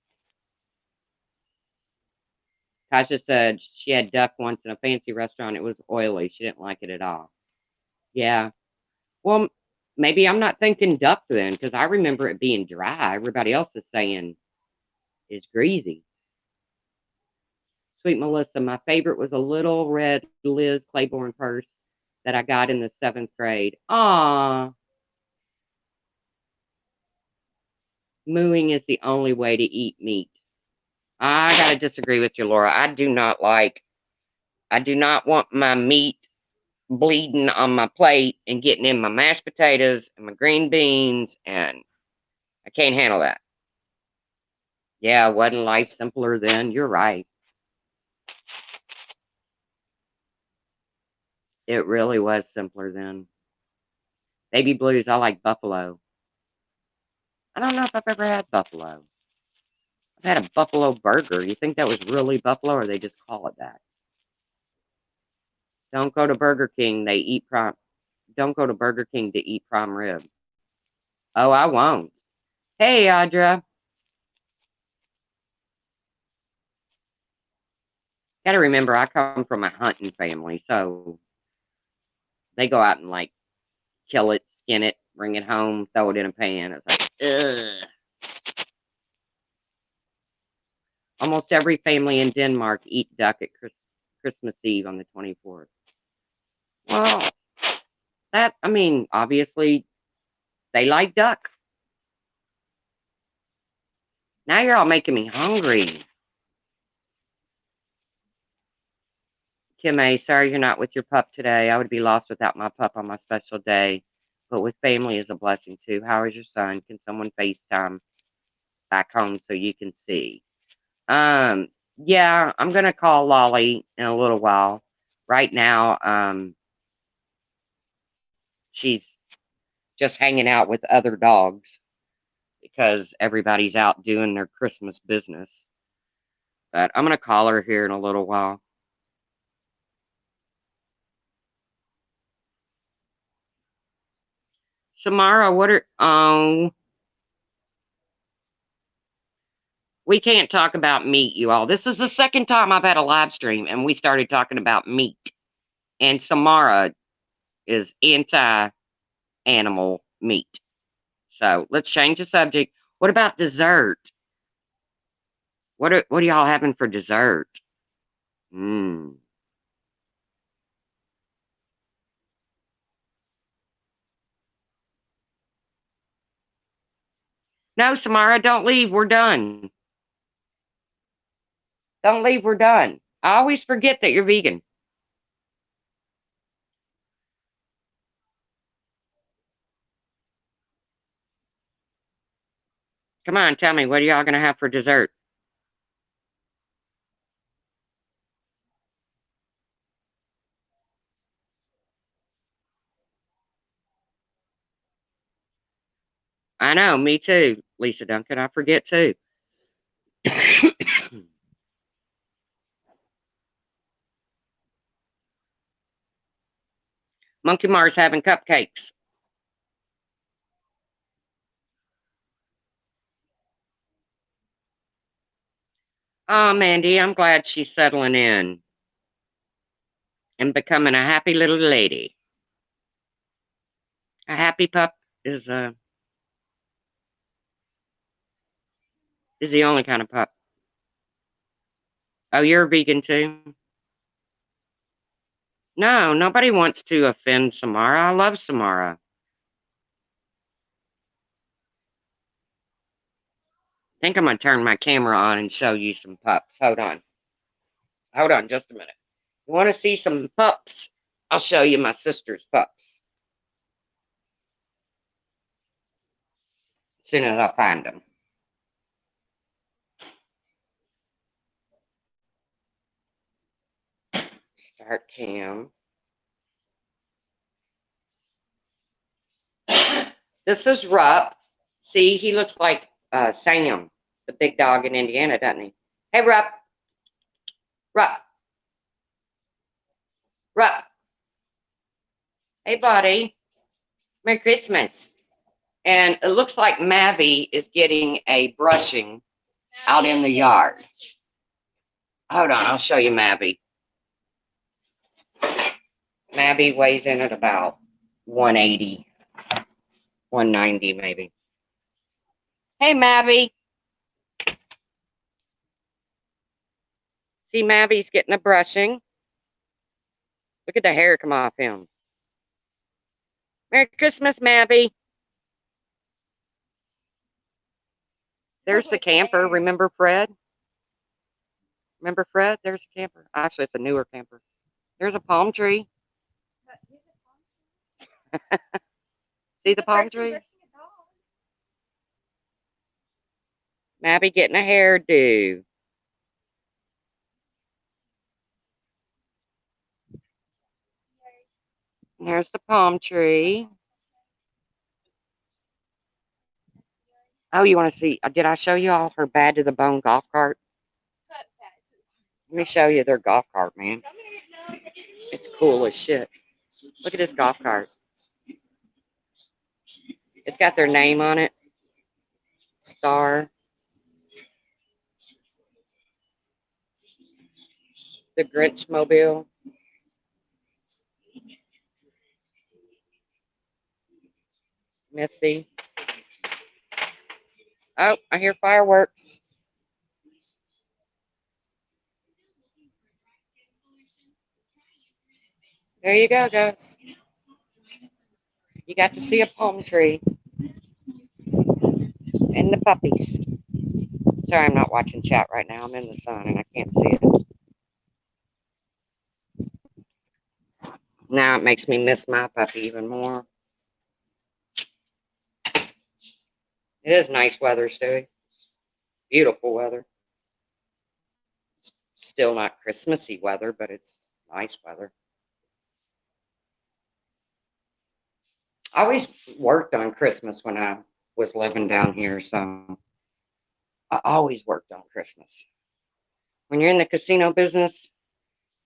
Tasha said she had duck once in a fancy restaurant. It was oily. She didn't like it at all. Yeah. Well, maybe I'm not thinking duck then because I remember it being dry. Everybody else is saying it's greasy. Sweet Melissa, my favorite was a little red Liz Claiborne purse that I got in the 7th grade. Ah, mooing is the only way to eat meat. I gotta disagree with you, Laura. I do not want my meat bleeding on my plate and getting in my mashed potatoes and my green beans, and I can't handle that. Yeah, wasn't life simpler then? You're right. It really was simpler then. Baby blues, I like buffalo. I don't know if I've ever had buffalo. I've had a buffalo burger. You think that was really buffalo or they just call it that? Don't go to Burger King. They eat prime. Don't go to Burger King to eat prime rib. Oh, I won't. Hey, Audra. Got to remember, I come from a hunting family, so they go out and like kill it, skin it, bring it home, throw it in a pan. It's like, ugh. Almost every family in Denmark eat duck at Christmas Eve on the 24th. Well, I mean, obviously they like duck. Now you're all making me hungry. Kim A, sorry you're not with your pup today. I would be lost without my pup on my special day. But with family is a blessing too. How is your son? Can someone FaceTime back home so you can see? Um, yeah, I'm gonna call Lolly in a little while. Right now, she's just hanging out with other dogs because everybody's out doing their Christmas business. But I'm gonna call her here in a little while. Samara, we can't talk about meat, you all. This is the second time I've had a live stream and we started talking about meat. And Samara is anti animal meat. So let's change the subject. What about dessert? What are y'all having for dessert? Mm. No, Samara, don't leave. We're done. Don't leave, we're done. I always forget that you're vegan. Come on, tell me, what are y'all going to have for dessert? I know, me too, Lisa Duncan. I forget too. Monkey Mars having cupcakes. Oh, Mandy, I'm glad she's settling in and becoming a happy little lady. A happy pup is the only kind of pup. Oh, you're a vegan too? No, nobody wants to offend Samara. I love Samara. I think I'm gonna turn my camera on and show you some pups. Hold on. Hold on just a minute. You want to see some pups? I'll show you my sister's pups as soon as I find them. Start cam. This is Rupp. See, he looks like Sam, the big dog in Indiana, doesn't he? Hey, Rupp. Rupp. Rupp. Hey, buddy. Merry Christmas. And it looks like Mavi is getting a brushing out in the yard. Hold on, I'll show you Mavi. Mavi weighs in at about 180, 190 maybe. Hey, Mavi. See, Mavi's getting a brushing. Look at the hair come off him. Merry Christmas, Mavi. There's the camper. Remember Fred? Remember Fred? There's a camper. Actually, it's a newer camper. There's a palm tree. See the palm tree? Mavi getting a hairdo. Here's the palm tree. Oh, you want to see? Did I show you all her bad to the bone golf cart? Let me show you their golf cart, man. It's cool as shit. Look at this golf cart. It's got their name on it. Star. The Grinch Mobile. Missy. Oh, I hear fireworks. There you go, guys. You got to see a palm tree and the puppies. Sorry, I'm not watching chat right now. I'm in the sun and I can't see it. Now it makes me miss my puppy even more. It is nice weather, Stewie. Beautiful weather. Still not Christmassy weather, but it's nice weather. I always worked on Christmas when I was living down here, so I always worked on Christmas. When you're in the casino business,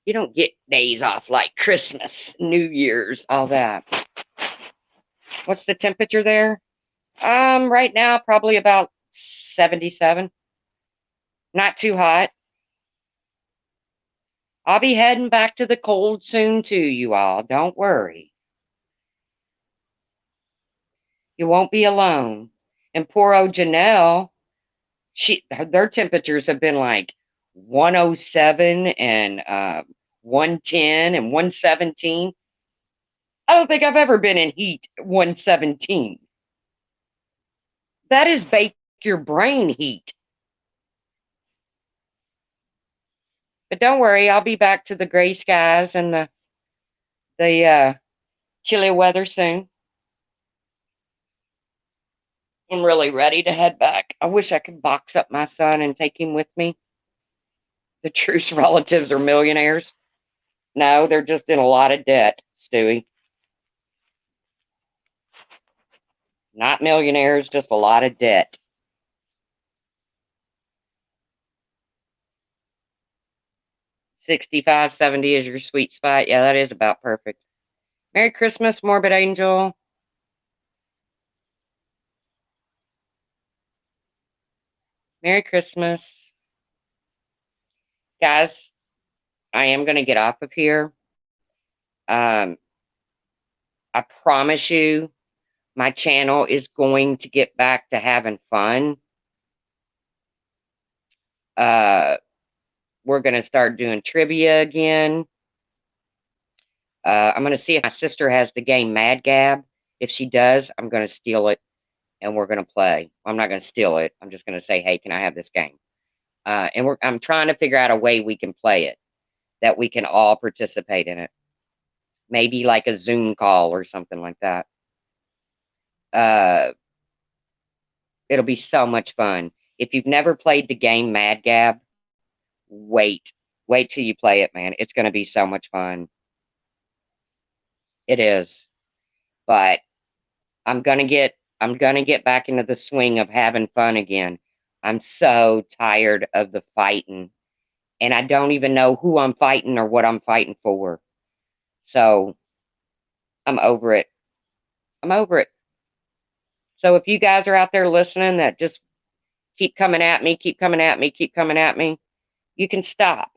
you don't get days off like Christmas, New Year's, all that. What's the temperature there? Right now probably about 77. Not too hot. I'll be heading back to the cold soon too, you all. Don't worry. You won't be alone. And poor old Janelle, their temperatures have been like 107 and 110 and 117. I don't think I've ever been in heat 117. That is bake your brain heat. But don't worry, I'll be back to the gray skies and the chilly weather soon. I'm really ready to head back. I wish I could box up my son and take him with me. The Truth's relatives are millionaires. No, they're just in a lot of debt, Stewie. Not millionaires, just a lot of debt. 65, 70 is your sweet spot. Yeah, that is about perfect. Merry Christmas, Morbid Angel. Merry Christmas. Guys, I am going to get off of here. Um, I promise you, my channel is going to get back to having fun. We're going to start doing trivia again. I'm going to see if my sister has the game Mad Gab. If she does, I'm going to steal it and we're going to play. I'm not going to steal it. I'm just going to say, hey, can I have this game? I'm trying to figure out a way we can play it, that we can all participate in it. Maybe like a Zoom call or something like that. It'll be so much fun. If you've never played the game Mad Gab, wait till you play it, man. It's going to be so much fun. It is. But I'm going to get back into the swing of having fun again. I'm so tired of the fighting, and I don't even know who I'm fighting or what I'm fighting for. So I'm over it. I'm over it. So if you guys are out there listening that just keep coming at me, keep coming at me, keep coming at me, you can stop,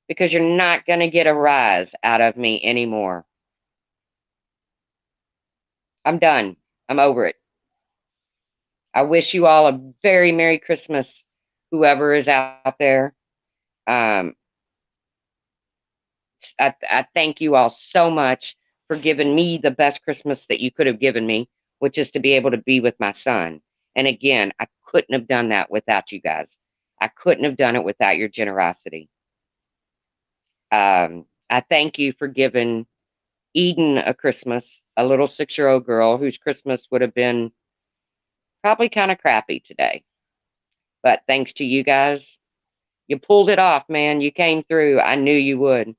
because you're not going to get a rise out of me anymore. I'm done. I'm over it. I wish you all a very Merry Christmas, whoever is out there. I thank you all so much for giving me the best Christmas that you could have given me, which is to be able to be with my son. And again, I couldn't have done that without you guys. I couldn't have done it without your generosity. I thank you for giving Eden a Christmas, a little 6-year-old girl whose Christmas would have been probably kind of crappy today. But thanks to you guys, you pulled it off, man. You came through. I knew you would.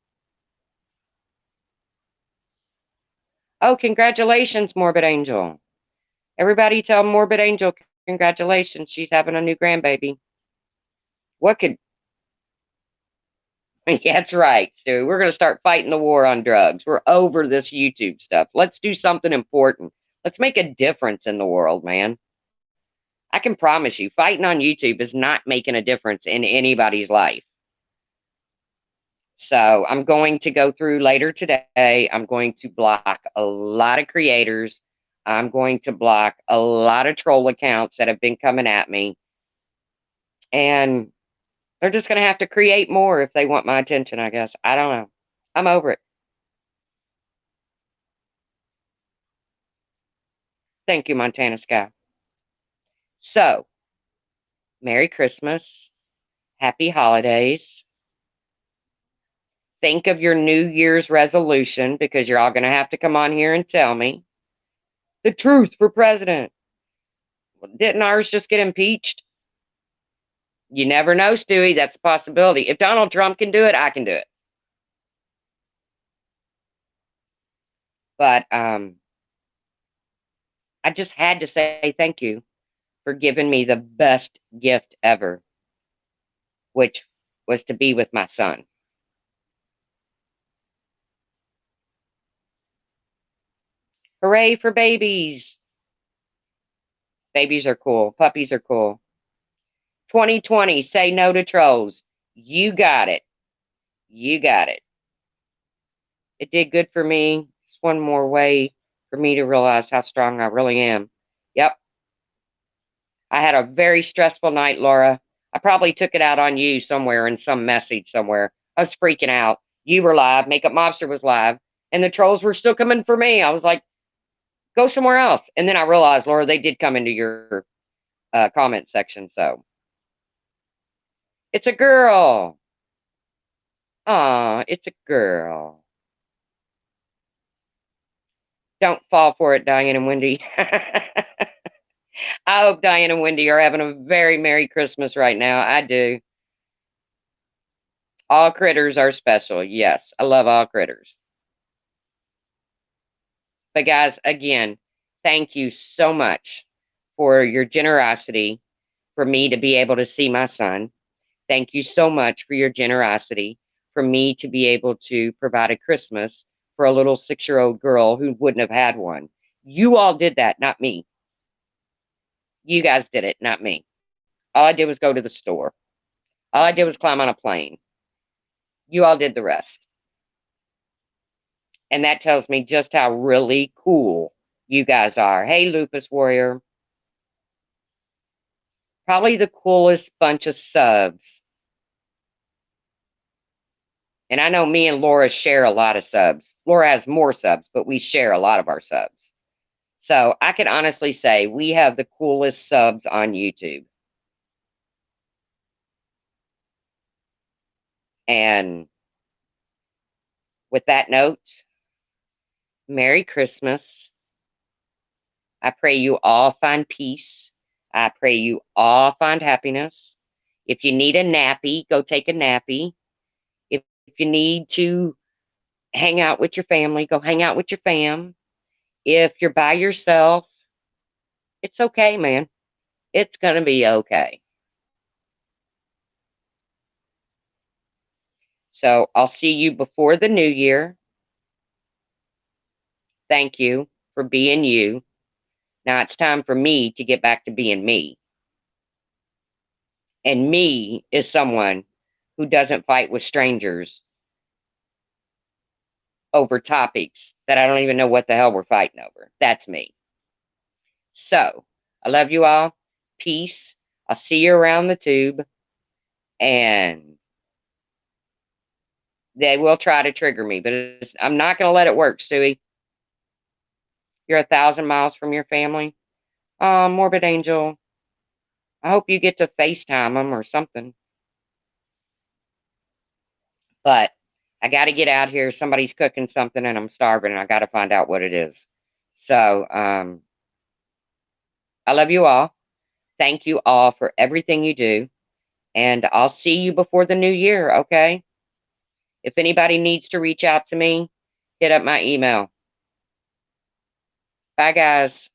Oh, congratulations, Morbid Angel. Everybody tell Morbid Angel congratulations. She's having a new grandbaby. What could... That's right, Stu. We're going to start fighting the war on drugs. We're over this YouTube stuff. Let's do something important. Let's make a difference in the world, man. I can promise you, fighting on YouTube is not making a difference in anybody's life. So I'm going to go through later today. I'm going to block a lot of creators. I'm going to block a lot of troll accounts that have been coming at me. And they're just going to have to create more if they want my attention, I guess. I don't know. I'm over it. Thank you, Montana Sky. So, Merry Christmas. Happy holidays. Think of your New Year's resolution, because you're all going to have to come on here and tell me the truth for president. Didn't ours just get impeached? You never know, Stewie. That's a possibility. If Donald Trump can do it, I can do it. But I just had to say thank you for giving me the best gift ever, which was to be with my son. Hooray for babies. Babies are cool. Puppies are cool. 2020, say no to trolls. You got it. You got it. It did good for me. It's one more way for me to realize how strong I really am. Yep. I had a very stressful night, Laura. I probably took it out on you somewhere in some message somewhere. I was freaking out. You were live. Makeup Mobster was live. And the trolls were still coming for me. I was like, go somewhere else. And then I realized, Laura, they did come into your comment section. So it's a girl. Aw, it's a girl. Don't fall for it, Diane and Wendy. I hope Diane and Wendy are having a very Merry Christmas right now. I do. All critters are special. Yes, I love all critters. But guys, again, thank you so much for your generosity for me to be able to see my son. Thank you so much for your generosity for me to be able to provide a Christmas for a little 6-year-old girl who wouldn't have had one. You all did that, not me. You guys did it, not me. All I did was go to the store. All I did was climb on a plane. You all did the rest. And that tells me just how really cool you guys are. Hey, Lupus Warrior. Probably the coolest bunch of subs. And I know me and Laura share a lot of subs. Laura has more subs, but we share a lot of our subs. So I can honestly say we have the coolest subs on YouTube. And with that note, Merry Christmas. I pray you all find peace. I pray you all find happiness. If you need a nappy, go take a nappy. If you need to hang out with your family, go hang out with your fam. If you're by yourself, it's okay, man. It's going to be okay. So I'll see you before the new year. Thank you for being you. Now it's time for me to get back to being me. And me is someone who doesn't fight with strangers over topics that I don't even know what the hell we're fighting over. That's me. So I love you all. Peace. I'll see you around the tube. And they will try to trigger me, but I'm not going to let it work, Stewie. You're 1,000 miles from your family. Morbid Angel. I hope you get to FaceTime them or something. But I got to get out here. Somebody's cooking something and I'm starving and I got to find out what it is. So, I love you all. Thank you all for everything you do. And I'll see you before the new year, okay? If anybody needs to reach out to me, hit up my email. Bye, guys.